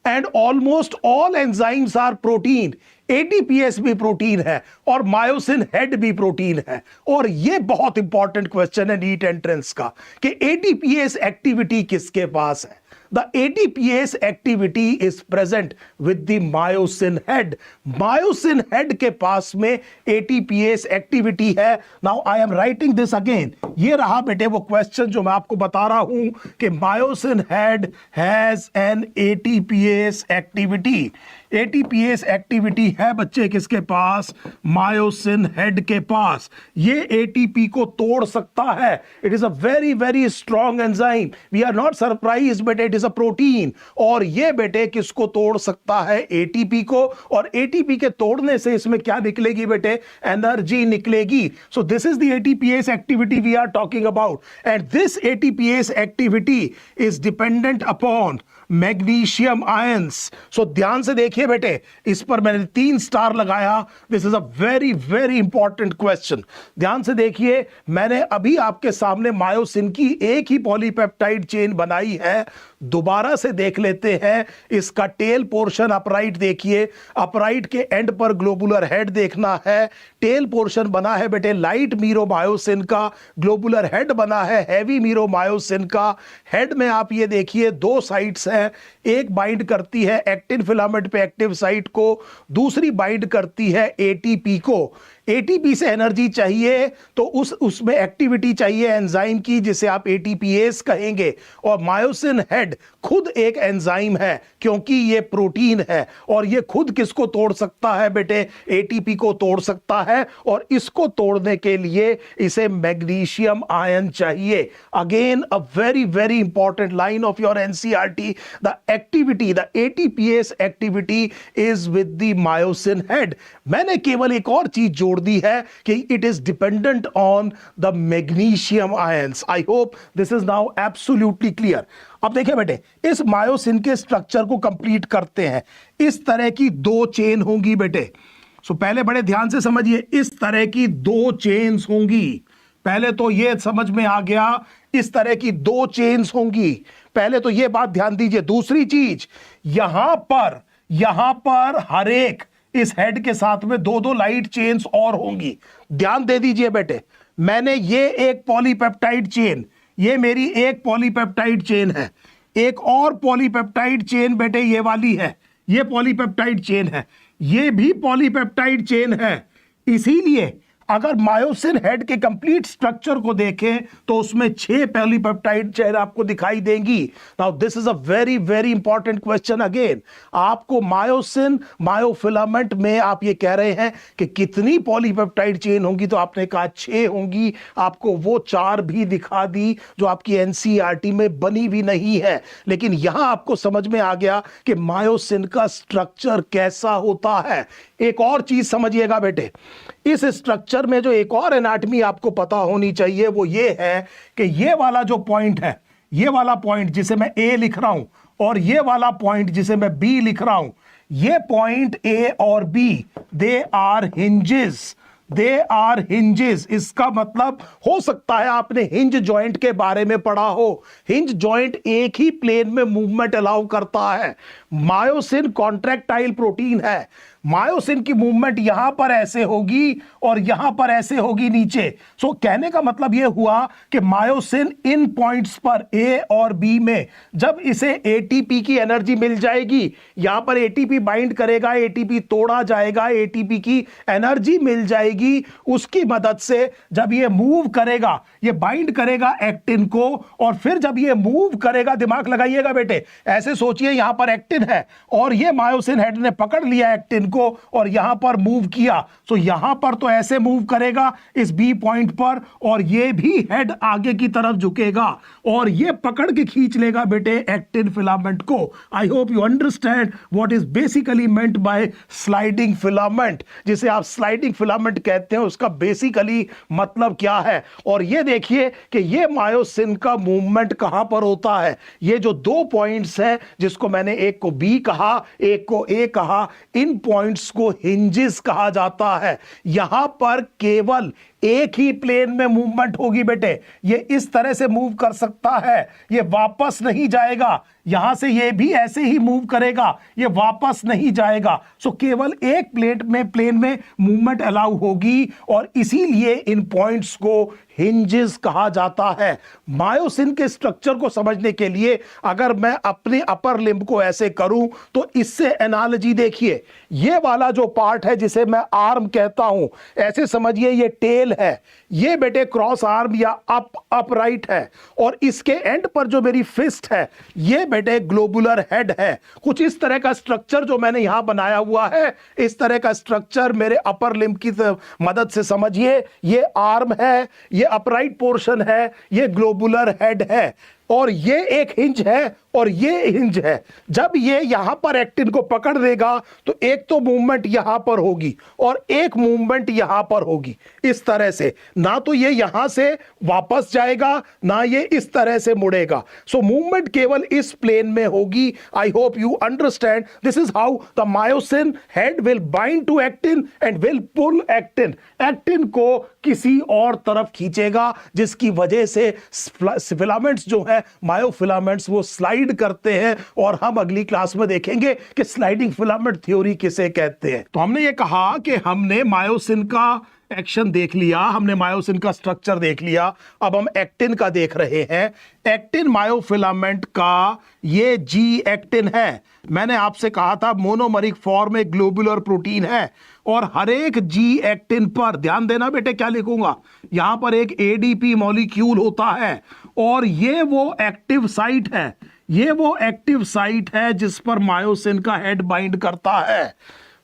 And almost all enzymes are protein. ATPase भी प्रोटीन है और मायोसिन हेड भी प्रोटीन है। और यह बहुत इंपॉर्टेंट क्वेश्चन है नीट एंट्रेंस का कि एटीपीएस एक्टिविटी किसके पास है। The ATPase activity is present with the myosin head. Myosin head के पास में ATPase activity है। Now I am writing this again. ये रहा बेटे वो क्वेश्चन जो मैं आपको बता रहा हूं कि myosin head has an ATPase activity. ATPase activity है बच्चे किसके पास? मायोसिन हेड के पास। ये एटीपी को तोड़ सकता है। It is a very very strong enzyme. We are not surprise बेटे, इट इज अ प्रोटीन। और ये बेटे किसको तोड़ सकता है? एटीपी को। और एटीपी के तोड़ने से इसमें क्या निकलेगी बेटे? एनर्जी निकलेगी। So this is the ATPase activity we are talking about, and this ATPase activity is dependent upon magnesium ions. So ध्यान से देखिए बेटे, इस पर मैंने 3 स्टार लगाया। This is a very very important question. ध्यान से देखिए, मैंने अभी आपके सामने मायोसिन की एक ही पॉलीपेप्टाइड चेन बनाई है। दोबारा से देख लेते हैं। इसका टेल पोर्शन अपराइट देखिए, अपराइट के एंड पर ग्लोबुलर हेड देखना है। टेल पोर्शन बना है बेटे लाइट मीरोमायोसिन का, ग्लोबुलर हेड बना है हैवी मीरोमायोसिन का। हेड में आप ये देखिए 2 साइट्स हैं, एक बाइंड करती है एक्टिन फिलामेंट पे एक्टिव साइट को, दूसरी बाइंड करती है एटीपी को। एटीपी से एनर्जी चाहिए तो उसमें एक्टिविटी चाहिए एंजाइम की, जिसे आप एटीपीएस कहेंगे। और मायोसिन हेड खुद एक एंजाइम है क्योंकि ये प्रोटीन है, और ये खुद किसको तोड़ सकता है बेटे? एटीपी को तोड़ सकता है। और इसको तोड़ने के लिए इसे मैग्नीशियम आयन चाहिए। Again a very very important line of your NCERT, the activity, the ATPase activity is with the myosin head. मैंने केवल एक और चीज जोड़ दी है कि it is dependent on the magnesium ions. I hope this is now absolutely clear. अब देखिए बेटे, इस मायोसिन के स्ट्रक्चर को कंप्लीट करते हैं। इस तरह की 2 चेन होंगी बेटे। सो पहले बड़े ध्यान से समझिए, इस तरह की 2 चेन्स होंगी। पहले तो ये समझ में आ गया, इस तरह की 2 चेन्स होंगी। पहले तो ये बात ध्यान दीजिए। दूसरी चीज, यहां पर हर एक इस हेड के साथ में 2-2 लाइट चेन्स और होंगी। ध्यान दे दीजिए बेटे, मैंने ये एक पॉलीपेप्टाइड चेन, ये मेरी एक पॉलीपेप्टाइड चेन है। एक और पॉलीपेप्टाइड चेन बेटे ये वाली है, ये पॉलीपेप्टाइड चेन है, ये भी पॉलीपेप्टाइड चेन है। इसीलिए अगर मायोसिन हेड के कंप्लीट स्ट्रक्चर को देखें तो उसमें 6 पॉलीपेप्टाइड चेन आपको दिखाई देंगी। Now this is a very very important question again. आपको मायोसिन मायोफिलामेंट में आप ये कह रहे हैं कि कितनी पॉलीपेप्टाइड चेन होंगी, तो आपने कहा 6 होंगी। आपको वो 4 भी दिखा दी जो आपकी एनसीईआरटी में बनी भी नहीं है। लेकिन यहां आपको समझ में आ गया कि मायोसिन का स्ट्रक्चर कैसा होता है। एक और चीज समझिएगा बेटे, इस स्ट्रक्चर में जो एक और एनाटमी आपको पता होनी चाहिए वो ये है कि ये वाला जो पॉइंट है, ये वाला पॉइंट जिसे मैं ए लिख रहा हूं और ये वाला पॉइंट जिसे मैं बी लिख रहा हूं, ये पॉइंट ए और B they are hinges, they are hinges. इसका मतलब हो सकता है आपने हिंज जॉइंट के बारे में पढ़ा हो। हिंज जॉइंट एक ही प्लेन में मूवमेंट अलाउ करता है। मायोसिन कॉन्ट्रैक्टाइल प्रोटीन है। मायोसिन की मूवमेंट यहां पर ऐसे होगी और यहां पर ऐसे होगी नीचे। सो कहने का मतलब यह हुआ कि मायोसिन इन पॉइंट्स पर ए और बी में जब इसे एटीपी की एनर्जी मिल जाएगी, यहां पर एटीपी बाइंड करेगा, एटीपी तोड़ा जाएगा, एटीपी की एनर्जी मिल जाएगी, उसकी मदद से जब ये मूव करेगा, ये बाइंड करेगा एक्टिन को, और फिर जब ये मूव करेगा, दिमाग लगाइएगा बेटे, ऐसे सोचिए यहां पर एक्टिन है और ये मायोसिन हेड ने पकड़ लिया एक्टिन को और यहां पर मूव किया। सो यहां पर तो ऐसे मूव करेगा इस बी पॉइंट पर, और ये भी हेड आगे की तरफ झुकेगा और ये पकड़ के खींच लेगा बेटे एक्टिन फिलामेंट को। आई hope you understand what is basically meant by sliding filament. जिसे आप स्लाइडिंग फिलामेंट कहते हैं उसका बेसिकली मतलब क्या है। और ये देखिए कि ये मायोसिन का मूवमेंट कहां पर होता है। ये जो दो पॉइंट्स हैं, जिसको मैंने एक को बी कहा, एक को ए कहा, इन पॉइंट्स को हिंजेस कहा जाता है। यहां पर केवल एक ही प्लेन में मूवमेंट होगी बेटे। ये इस तरह से मूव कर सकता है, ये वापस नहीं जाएगा। यहां से ये भी ऐसे ही मूव करेगा, ये वापस नहीं जाएगा। सो केवल एक प्लेन में मूवमेंट अलाउ होगी और इसीलिए इन पॉइंट्स को हिंजेस कहा जाता है। मायोसिन के स्ट्रक्चर को समझने के लिए अगर मैं अपने अपर लिम्ब को ऐसे करूं तो इससे एनालॉजी देखिए। ये वाला जो पार्ट है जिसे मैं आर्म कहता हूं, ऐसे समझिए ये टेल है, ये बेटे क्रॉस आर्म या अपराइट है, और इसके एंड पर जो मेरी फिस्ट है ये बेटे ग्लोबुलर हेड है। कुछ इस तरह का स्ट्रक्चर जो मैंने यहां बनाया हुआ है, इस तरह का स्ट्रक्चर मेरे अपर लिम्ब की मदद से समझिए। ये आर्म है, ये अपराइट पोर्शन है, ये ग्लोबुलर हेड है, और ये एक हिंज है और ये हिंज है। जब ये यहां पर एक्टिन को पकड़ लेगा तो एक तो मूवमेंट यहां पर होगी और एक मूवमेंट यहां पर होगी, इस तरह से। ना तो ये यहां से वापस जाएगा, ना ये इस तरह से मुड़ेगा। सो मूवमेंट केवल इस प्लेन में होगी। I hope you understand. This is how the myosin head will bind to actin and will pull actin. Actin को किसी और तरफ खींचेगा, जिसकी वजह से फिलामेंट्स जो है, मायोफिलामेंट्स, वो स्लाइड करते हैं। और हम अगली क्लास में देखेंगे कि स्लाइडिंग फिलामेंट थ्योरी किसे कहते हैं। तो हमने ये कहा कि हमने मायोसिन का एक्शन देख लिया, हमने मायोसिन का स्ट्रक्चर देख लिया, अब हम एक्टिन का देख रहे हैं। एक्टिन मायोफिलामेंट का ये जी एक्टिन है। मैंने आपसे कहा था मोनोमरिक फॉर्म एक ग्लोबुलर प्रोटीन है, और हर एक जी एक्टिन पर ध्यान देना बेटे, क्या लिखूंगा, यहां पर एक एडीपी मॉलिक्यूल होता है, और ये वो एक्टिव साइट है, ये वो एक्टिव साइट है जिस पर मायोसिन का हेड बाइंड करता है।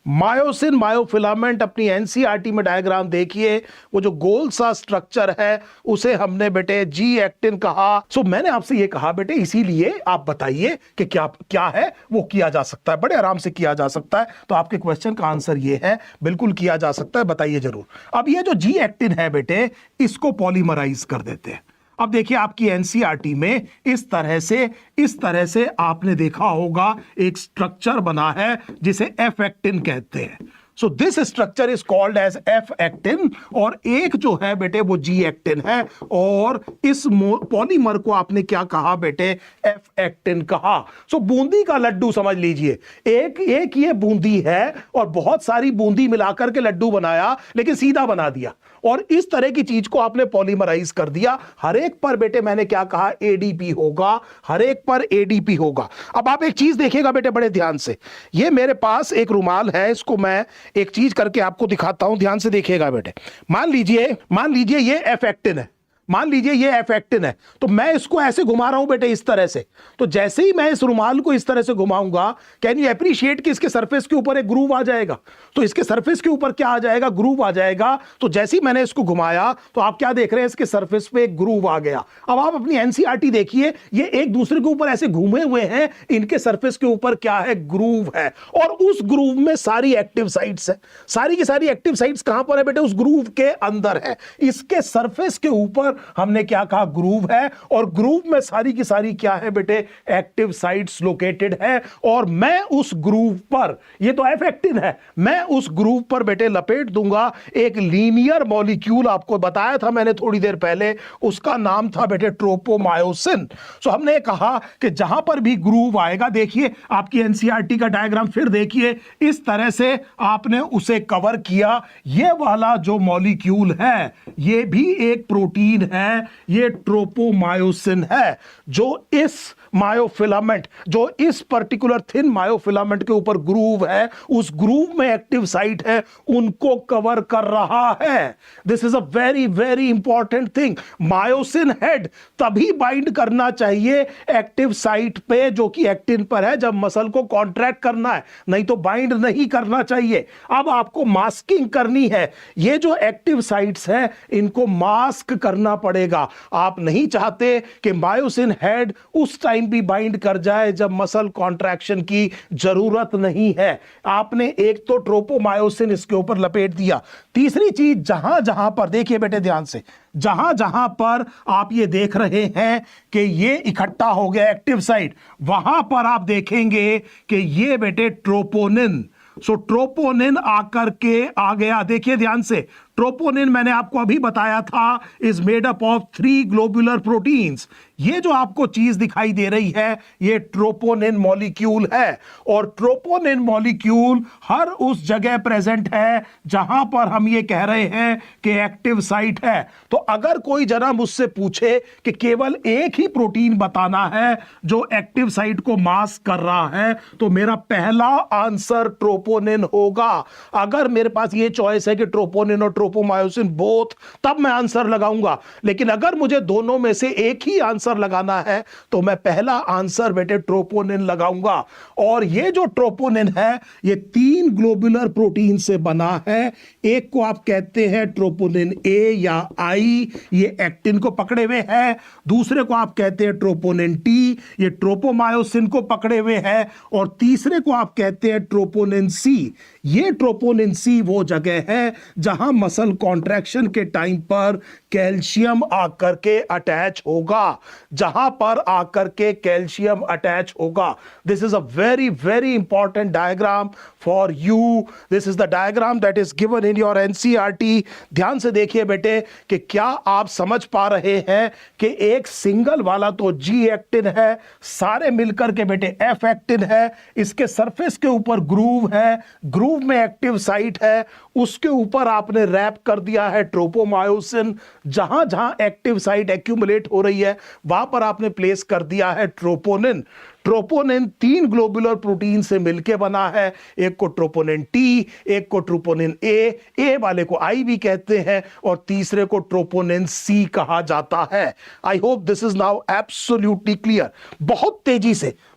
मायोसिन मायोफिलामेंट अपनी एनसीईआरटी में डायग्राम देखिए, वो जो गोल सा स्ट्रक्चर है उसे हमने बेटे जी एक्टिन कहा। सो मैंने आपसे ये कहा बेटे, इसीलिए आप बताइए कि क्या क्या है वो किया जा सकता है, बड़े आराम से किया जा सकता है। तो आपके क्वेश्चन का आंसर ये है, बिल्कुल किया जा सकता है, बताइए जरूर। अब ये जो जी एक्टिन है बेटे, इसको पॉलीमराइज कर देते हैं। अब देखिए आपकी एनसीईआरटी में इस तरह से आपने देखा होगा एक स्ट्रक्चर बना है जिसे एफ एक्टिन कहते हैं। So this structure is called as F actin, और एक जो है बेटे वो जी एक्टिन है, और इस पॉलीमर को आपने क्या कहा बेटे, एफ एक्टिन कहा। सो बूंदी का लड्डू समझ लीजिए, एक ये बूंदी है और बहुत सारी बूंदी मिलाकर के लड्डू बनाया, लेकिन सीधा बना दिया, और इस तरह की चीज को आपने पॉलीमराइज कर दिया। हर एक पर बेटे मैंने क्या कहा, एडीपी होगा, हर एक पर एडीपी होगा। अब आप एक चीज देखिएगा बेटे बड़े ध्यान से, ये मेरे पास एक रुमाल है, इसको मैं एक चीज करके आपको दिखाता हूं, ध्यान से देखिएगा बेटे। मान लीजिए ये एफ एक्टिन है, मान लीजिए ये एफ एक्टिन है, तो मैं इसको ऐसे घुमा रहा हूं बेटे इस तरह से, तो जैसे ही मैं इस रुमाल को इस तरह से घुमाऊंगा, कैन यू एप्रिशिएट कि इसके सरफेस के ऊपर एक ग्रूव आ जाएगा। तो इसके सरफेस के ऊपर क्या आ जाएगा, ग्रूव आ जाएगा। तो जैसे ही मैंने इसको घुमाया तो आप क्या देख रहे हैं, इसके सरफेस पे एक ग्रूव आ गया। अब आप अपनी एनसीईआरटी देखिए, ये एक दूसरे के ऊपर ऐसे घूमे हुए हैं, इनके सरफेस के ऊपर क्या है, ग्रूव है, और उस ग्रूव में सारी एक्टिव साइट्स है। सारी की सारी एक्टिव साइट्स कहां पर है बेटे, उस ग्रूव के अंदर है। इसके सरफेस के ऊपर हमने क्या कहा, ग्रूव है, और ग्रूव में सारी की सारी क्या है बेटे, एक्टिव साइट्स लोकेटेड है। और मैं उस ग्रूव पर, ये तो एफ एक्टिन है, मैं उस ग्रूव पर बेटे लपेट दूंगा एक लीनियर मॉलिक्यूल, आपको बताया था मैंने थोड़ी देर पहले, उसका नाम था बेटे ट्रोपोमायोसिन। सो हमने कहा कि जहां पर भी ग्रूव आएगा, देखिए आपकी एनसीईआरटी का डायग्राम फिर देखिए, इस तरह से आपने उसे कवर किया। ये वाला जो मॉलिक्यूल है ये भी एक प्रोटीन है, ये ट्रोपोमायोसिन है, जो इस मायोफिलामेंट, जो इस पर्टिकुलर थिन मायोफिलामेंट के ऊपर ग्रूव है, उस ग्रूव में एक्टिव साइट है, उनको कवर कर रहा है। This is a very very important thing. Myosin head तभी बाइंड करना चाहिए एक्टिव साइट पे जो कि एक्टिन पर है, जब मसल को कॉन्ट्रैक्ट करना है, नहीं तो बाइंड नहीं करना चाहिए। अब आपको मास्किंग करनी है, ये जो एक्टिव साइट्स हैं इनको मास्क करना पड़ेगा। आप नहीं चाहते कि मायोसिन हेड उस टाइम भी बाइंड कर जाए जब मसल कॉन्ट्रैक्शन की जरूरत नहीं है। आपने एक तो ट्रोपोमायोसिन इसके ऊपर लपेट दिया। तीसरी चीज, जहां जहां पर देखिए बेटे ध्यान से, जहां जहां पर आप ये देख रहे हैं कि ये इकट्ठा हो गया एक्टिव साइट, वहां पर आप देखेंगे कि ये बेटे ट्रोपोनिन, सो ट्रोपोनिन आकर के आ गया। देखिए ध्यान से, ट्रोपोनिन मैंने आपको अभी बताया था is made up of 3 globular proteins. ये जो आपको चीज दिखाई दे रही है ये ट्रोपोनिन मॉलिक्यूल है, और ट्रोपोनिन मॉलिक्यूल हर उस जगह प्रेजेंट है जहां पर हम ये कह रहे हैं कि एक्टिव साइट है। तो अगर कोई जना मुझसे पूछे कि केवल एक ही प्रोटीन बताना है जो एक्टिव साइट को मास्क कर रहा है, तो मेरा पहला आंसर ट्रोपोनिन होगा। अगर मेरे पास ये चॉइस है कि ट्रोपोनिन और ट्रोपोमायोसिन बोथ, तब मैं आंसर लगाऊंगा। लेकिन अगर मुझे दोनों में से एक ही आंसर लगाना है तो मैं पहला आंसर बेटे ट्रोपोनिन लगाऊंगा। और ये जो ट्रोपोनिन है ये 3 ग्लोबुलर प्रोटीन से बना है। एक को आप कहते हैं ट्रोपोनिन ए या आई, ये एक्टिन को पकड़े हुए है। दूसरे को आप कहते हैं ट्रोपोनिन टी, ये ट्रोपोमायोसिन को पकड़े हुए है। और तीसरे को आप कहते हैं ट्रोपोनिन सी। ये ट्रोपोनिन सी वो जगह है जहां मसल कॉन्ट्रैक्शन के टाइम पर कैल्शियम आकर के अटैच होगा, जहां पर आकर के कैल्शियम अटैच होगा। This is a very very important diagram for you. This is the diagram that is given in your NCERT. ध्यान से देखिए बेटे कि क्या आप समझ पा रहे हैं कि एक सिंगल वाला तो जी एक्टिन है, सारे मिलकर के बेटे एफ एक्टिन है, इसके सरफेस के ऊपर ग्रूव है, ग्रूव में एक्टिव साइट है, उसके ऊपर आपने रैप कर दिया है ट्रोपोमायोसिन। जहां जहां एक्टिव साइट एक्यूमुलेट हो रही है वहां पर आपने प्लेस कर दिया है ट्रोपोनिन। ट्रोपोनिन 3 ग्लोबुलर प्रोटीन से मिलकर बना है, एक को ट्रोपोनिन टी, एक को ट्रोपोनिन ए वाले को आई भी कहते हैं, और तीसरे को ट्रोपोनिन सी कहा जाता है। I hope this is now absolutely clear.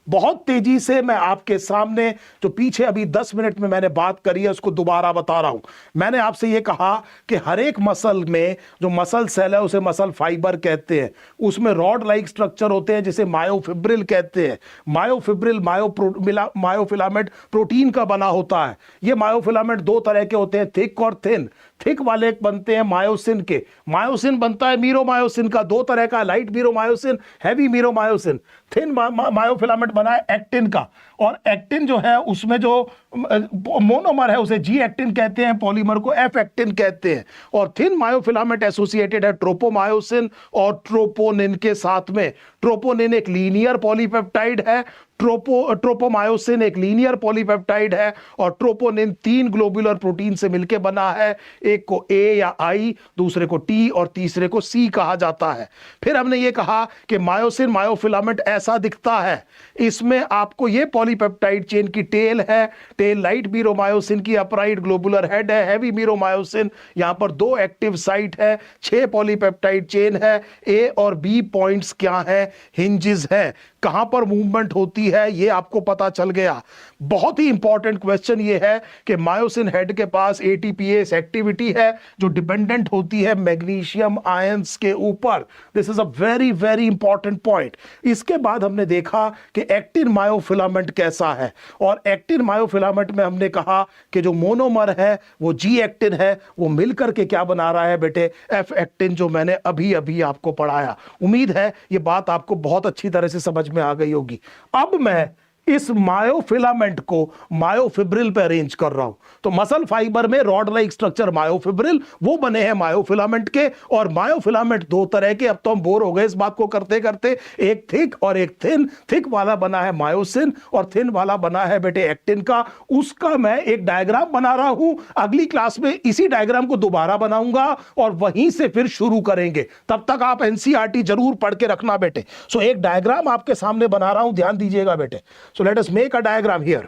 बहुत तेजी से मैं आपके सामने जो पीछे अभी 10 मिनट में मैंने बात करी है उसको दोबारा बता रहा हूं। मैंने आपसे ये कहा कि हर एक मसल में जो मसल सेल है उसे मसल फाइबर कहते हैं, उसमें रॉड लाइक स्ट्रक्चर होते हैं जिसे मायोफिब्रिल कहते हैं। मायोफिब्रिल मायोफिलामेंट प्रोटीन का बना होता है। ये मायोफिलामेंट 2 तरह के होते हैं, थिक और थिन। थिक वाले बनते हैं मायोसिन के, मायोसिन बनता है मीरोमायोसिन का। 2 तरह का, light meromyosin, heavy meromyosin. Thin myofilament बना है एक्टिन का, और एक्टिन जो है उसमें जो मोनोमर है उसे जी एक्टिन कहते हैं, पॉलीमर को एफ एक्टिन कहते हैं। और थिन मायोफिलामेंट एसोसिएटेड है ट्रोपोमायोसिन और ट्रोपोनिन के साथ में। ट्रोपोनिन एक लीनियर पॉलीपेप्टाइड है, ट्रोपोमायोसिन एक लीनियर पॉलीपेप्टाइड है, और ट्रोपोनिन 3 ग्लोबुलर प्रोटीन से मिलकर बना है। एक को ए या आई, दूसरे को टी और तीसरे को सी कहा जाता है। फिर हमने ये कहा कि मायोसिन मायोफिलामेंट ऐसा दिखता है, इसमें आपको ये पॉलीपेप्टाइड चेन की टेल है, टेल लाइट मीरोमायोसिन की अपराइट ग्लोबुलर हेड है, हैवी मीरोमायोसिन, यहां पर 2 एक्टिव साइट है, 6 पॉलीपेप्टाइड चेन है, ए और बी पॉइंट्स क्या है, हिंजेस है, कहां पर मूवमेंट होती है ये आपको पता चल गया। बहुत ही इंपॉर्टेंट क्वेश्चन ये है कि मायोसिन हेड के पास एटीपीएस एक्टिविटी है जो डिपेंडेंट होती है मैग्नीशियम आयंस के ऊपर। This is a very very important point. इसके बाद हमने देखा कि एक्टिन मायोफिलामेंट कैसा है, और एक्टिन मायोफिलामेंट में हमने कहा कि जो मोनोमर है वो जी एक्टिन है, वो मिलकर के क्या बना रहा है बेटे, एफ एक्टिन, जो मैंने अभी अभी आपको पढ़ाया। उम्मीद है ये बात आपको बहुत अच्छी तरह से समझ में आ गई होगी। अब मैं इस मायोफिलामेंट को मायोफिब्रिल पे अरेंज कर रहा हूं, तो मसल फाइबर में रॉड लाइक स्ट्रक्चर मायोफिब्रिल वो बने हैं मायोफिलामेंट के। और मायोफिलामेंट 2 तरह के, अब तो हम बोर हो गए इस बात को करते करते, एक थिक और एक थिन। थिक वाला बना है मायोसिन और थिन वाला बना है बेटे एक्टिन का। उसका मैं एक डायग्राम बना रहा हूं, अगली क्लास में इसी डायग्राम को दोबारा बनाऊंगा और वहीं से फिर शुरू करेंगे। तब तक आप एनसीईआरटी जरूर पढ़ के रखना बेटे। सो एक डायग्राम आपके सामने बना रहा हूं, ध्यान दीजिएगा बेटे। So let us make a diagram here.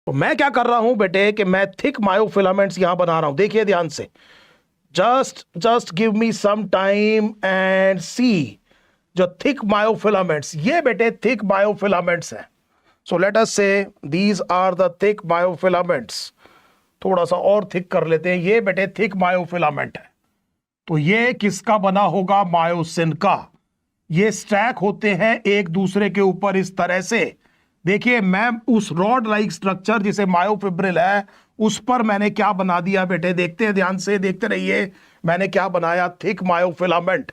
तो मैं क्या कर रहा हूं बेटे कि मैं थिक मायोफिलामेंट्स यहां बना रहा हूं, देखिए ध्यान से। Just give me some time and see. जो थिक मायोफिलामेंट्स, ये बेटे थिक मायोफिलामेंट्स हैं। सो let us see these are the thick myofilaments. थोड़ा सा और थिक कर लेते हैं, ये बेटे थिक मायोफिलामेंट है। तो ये किसका बना होगा, मायोसिन का। ये स्टैक होते हैं एक दूसरे के ऊपर इस तरह से। देखिए मैं उस रॉड लाइक स्ट्रक्चर जिसे मायोफिब्रिल है उस पर मैंने क्या बना दिया बेटे, देखते हैं ध्यान से, देखते रहिए। मैंने क्या बनाया, थिक मायोफिलामेंट।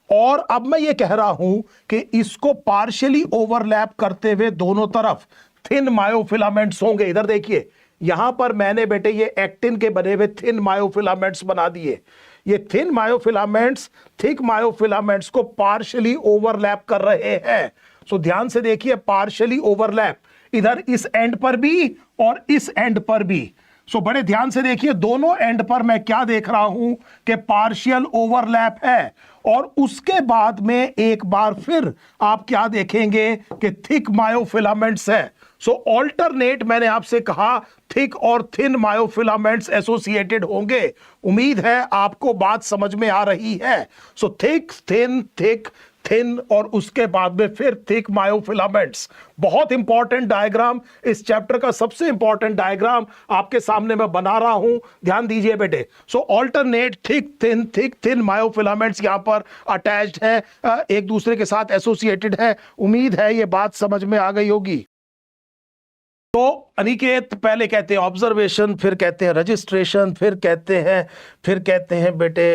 और अब मैं ये कह रहा हूं कि इसको पार्शियली ओवरलैप करते हुए दोनों तरफ थिन मायोफिलामेंट्स होंगे। इधर देखिए, यहां पर मैंने बेटे ये एक्टिन के बने हुए थिन मायोफिलामेंट्स बना दिए। ये थिन मायोफिलामेंट्स थिक मायोफिलामेंट्स को पार्शियली ओवरलैप कर रहे हैं। सो ध्यान से देखिए, पार्शियली ओवरलैप, इधर इस एंड पर भी और इस एंड पर भी। सो बड़े ध्यान से देखिए, दोनों एंड पर मैं क्या देख रहा हूं कि पार्शियल ओवरलैप है। और उसके बाद में एक बार फिर आप क्या देखेंगे कि थिक मायोफिलामेंट्स है। सो ऑल्टरनेट, मैंने आपसे कहा थिक और थिन मायोफिलामेंट्स एसोसिएटेड होंगे। उम्मीद है आपको बात समझ में आ रही है। सो थिक थिन और उसके बाद में फिर थिक मायोफिलामेंट्स। बहुत इंपॉर्टेंट डायग्राम, इस चैप्टर का सबसे इंपॉर्टेंट डायग्राम आपके सामने मैं बना रहा हूं, ध्यान दीजिए बेटे। सो ऑल्टरनेट थिक थिन मायोफिलामेंट्स यहां पर अटैच्ड है, एक दूसरे के साथ एसोसिएटेड है। उम्मीद है ये बात समझ में आ गई होगी। तो अनिकेत, पहले कहते हैं ऑब्जर्वेशन, फिर कहते हैं रजिस्ट्रेशन, फिर कहते हैं बेटे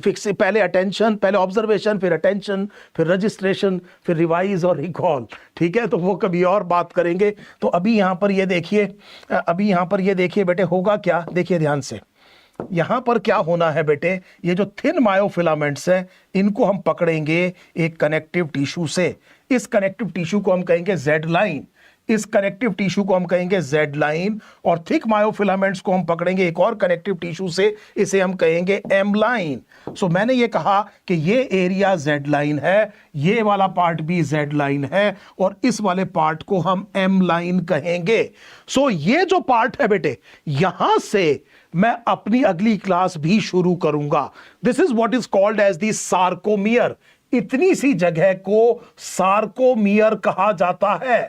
फिक्स, पहले अटेंशन, पहले ऑब्जर्वेशन, फिर अटेंशन, फिर रजिस्ट्रेशन, फिर रिवाइज और रिकॉल। ठीक है, तो वो कभी और बात करेंगे। तो अभी यहां पर ये देखिए बेटे, होगा क्या, देखिए ध्यान से। यहां पर क्या होना है बेटे, ये जो थिन मायोफिलामेंट्स है इनको हम पकड़ेंगे एक कनेक्टिव टिश्यू से। इस कनेक्टिव टिश्यू को हम कहेंगे जेड लाइन, इस कनेक्टिव टिश्यू को हम कहेंगे जेड लाइन। और थिक मायोफिलामेंट्स को हम पकड़ेंगे एक और कनेक्टिव टिश्यू से, इसे हम कहेंगे एम लाइन। सो मैंने ये कहा कि ये एरिया जेड लाइन है, ये वाला पार्ट भी जेड लाइन है, और इस वाले पार्ट को हम एम लाइन कहेंगे। सो ये जो पार्ट है बेटे, यहां से मैं अपनी अगली क्लास भी शुरू करूंगा। This is what is called as the sarcomere. इतनी सी जगह को सार्कोमियर कहा जाता है।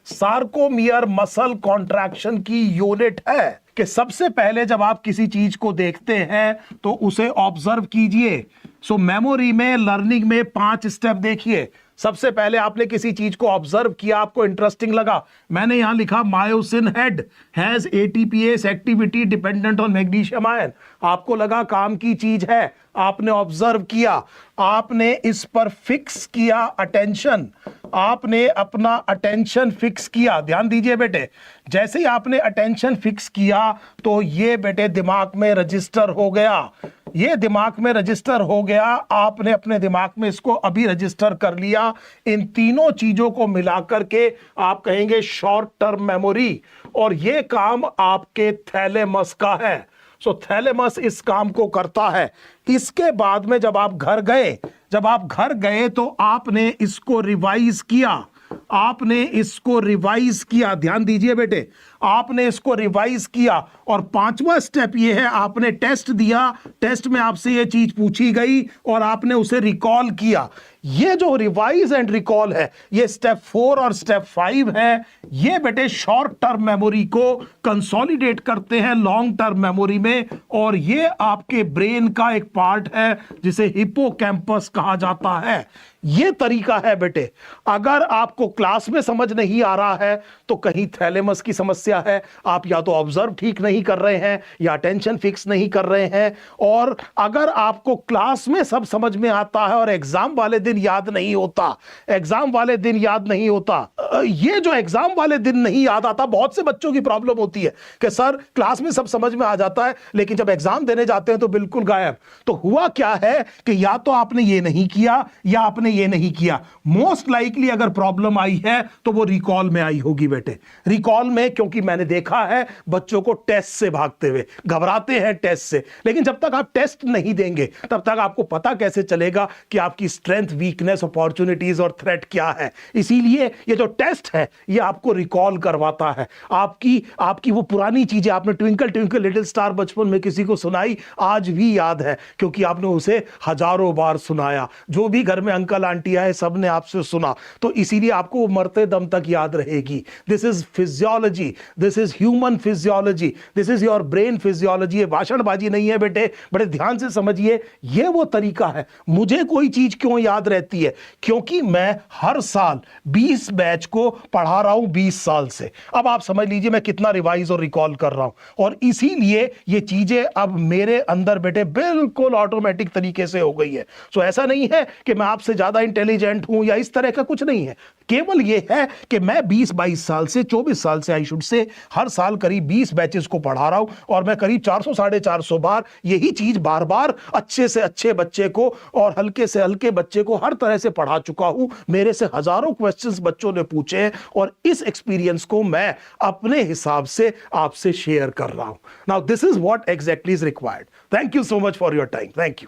सार्कोमियर मसल कॉन्ट्रैक्शन की यूनिट है कि सबसे पहले जब आप किसी चीज को देखते हैं तो उसे ऑब्जर्व कीजिए। सो मेमोरी में, लर्निंग में 5 स्टेप देखिए। सबसे पहले आपने किसी चीज को ऑब्जर्व किया, आपको इंटरेस्टिंग लगा, मैंने यहां लिखा myosin head has ATPase activity dependent on magnesium ion. आपको लगा काम की चीज है, आपने ऑब्जर्व किया, आपने इस पर फिक्स किया अटेंशन, आपने अपना अटेंशन फिक्स किया। ध्यान दीजिए बेटे, जैसे ही आपने अटेंशन फिक्स किया तो ये बेटे दिमाग में रजिस्टर हो गया, ये दिमाग में रजिस्टर हो गया, आपने अपने दिमाग में इसको अभी रजिस्टर कर लिया। इन तीनों चीजों को मिलाकर के आप कहेंगे शॉर्ट टर्म मेमोरी, और ये काम आपके थैलेमस का है। सो थैलेमस इस काम को करता है। इसके बाद में जब आप घर गए तो आपने इसको रिवाइज किया। आपने इसको रिवाइज किया, ध्यान दीजिए बेटे, आपने इसको रिवाइज किया, और पांचवा स्टेप ये है, आपने टेस्ट दिया, टेस्ट में आपसे ये चीज पूछी गई और आपने उसे रिकॉल किया। ये जो रिवाइज एंड रिकॉल है, ये स्टेप 4 और स्टेप 5 है। ये बेटे शॉर्ट टर्म मेमोरी को कंसोलिडेट करते हैं लॉन्ग टर्म मेमोरी में, और ये आपके ब्रेन का एक पार्ट है जिसे हिप्पोकैम्पस कहा जाता है। ये तरीका है बेटे। अगर आपको क्लास में समझ नहीं आ रहा है तो कहीं थैलेमस की समस्या है, आप या तो ऑब्जर्व ठीक नहीं कर रहे हैं या अटेंशन फिक्स नहीं कर रहे हैं। और अगर आपको क्लास में सब समझ में आता है और एग्जाम वाले दिन याद नहीं होता, एग्जाम वाले दिन याद नहीं होता, ये जो एग्जाम वाले दिन नहीं याद आता, बहुत से बच्चों की प्रॉब्लम होती है कि सर क्लास में सब समझ में आ जाता है लेकिन जब एग्जाम देने जाते हैं तो बिल्कुल गायब। तो हुआ क्या है कि या तो आपने ये नहीं किया या आपने ये नहीं किया। मोस्ट लाइकली अगर प्रॉब्लम आई है तो वो रिकॉल में आई होगी बेटे। रिकॉल में, क्योंकि मैंने देखा है बच्चों को टेस्ट से भागते हुए, घबराते हैं टेस्ट से, लेकिन जब तक आप टेस्ट नहीं देंगे तब तक आपको पता कैसे चलेगा कि आपकी स्ट्रेंथ, वीकनेस, अपॉर्चुनिटीज और थ्रेट क्या है। इसीलिए ये जो टेस्ट है ये आपको रिकॉल करवाता है। आपकी वो पुरानी चीजें, आपने ट्विंकल ट्विंकल लिटिल स्टार बचपन में किसी को सुनाई, आज भी याद है क्योंकि आपने उसे हजारों बार सुनाया। जो भी घर में अंकल आंटी आए सबने आपसे सुना, तो इसीलिए आपको मरते दम तक याद रहेगी। This is physiology, this is human physiology, this is your brain physiology. ये भाषणबाजी नहीं है बेटे, बड़े ध्यान से समझिए। ये वो तरीका है। मुझे कोई चीज क्यों याद रहती है? क्योंकि मैं हर साल 20 बैच को पढ़ा रहा हूं 20 साल से। अब आप समझ लीजिए मैं कितना रिवाइज और रिकॉल कर रहा हूं, और इसीलिए ये चीजें अब मेरे अंदर बेटे बिल्कुल ऑटोमेटिक तरीके से हो गई है। सो ऐसा नहीं है कि मैं आपसे ज्यादा इंटेलिजेंट हूं या इस तरह का कुछ नहीं है। केवल यह है कि मैं 20-22 साल से, 24 साल से आई शुड से, हर साल करीब 20 बैचेस को पढ़ा रहा हूं, और मैं करीब 400-450 बार यही चीज बार बार अच्छे से अच्छे बच्चे को और हल्के से हल्के बच्चे को हर तरह से पढ़ा चुका हूं। मेरे से हजारों क्वेश्चंस बच्चों ने पूछे हैं और इस एक्सपीरियंस को मैं अपने हिसाब से आपसे शेयर कर रहा हूं। Now this is what exactly is required. Thank you so much for your time. Thank you.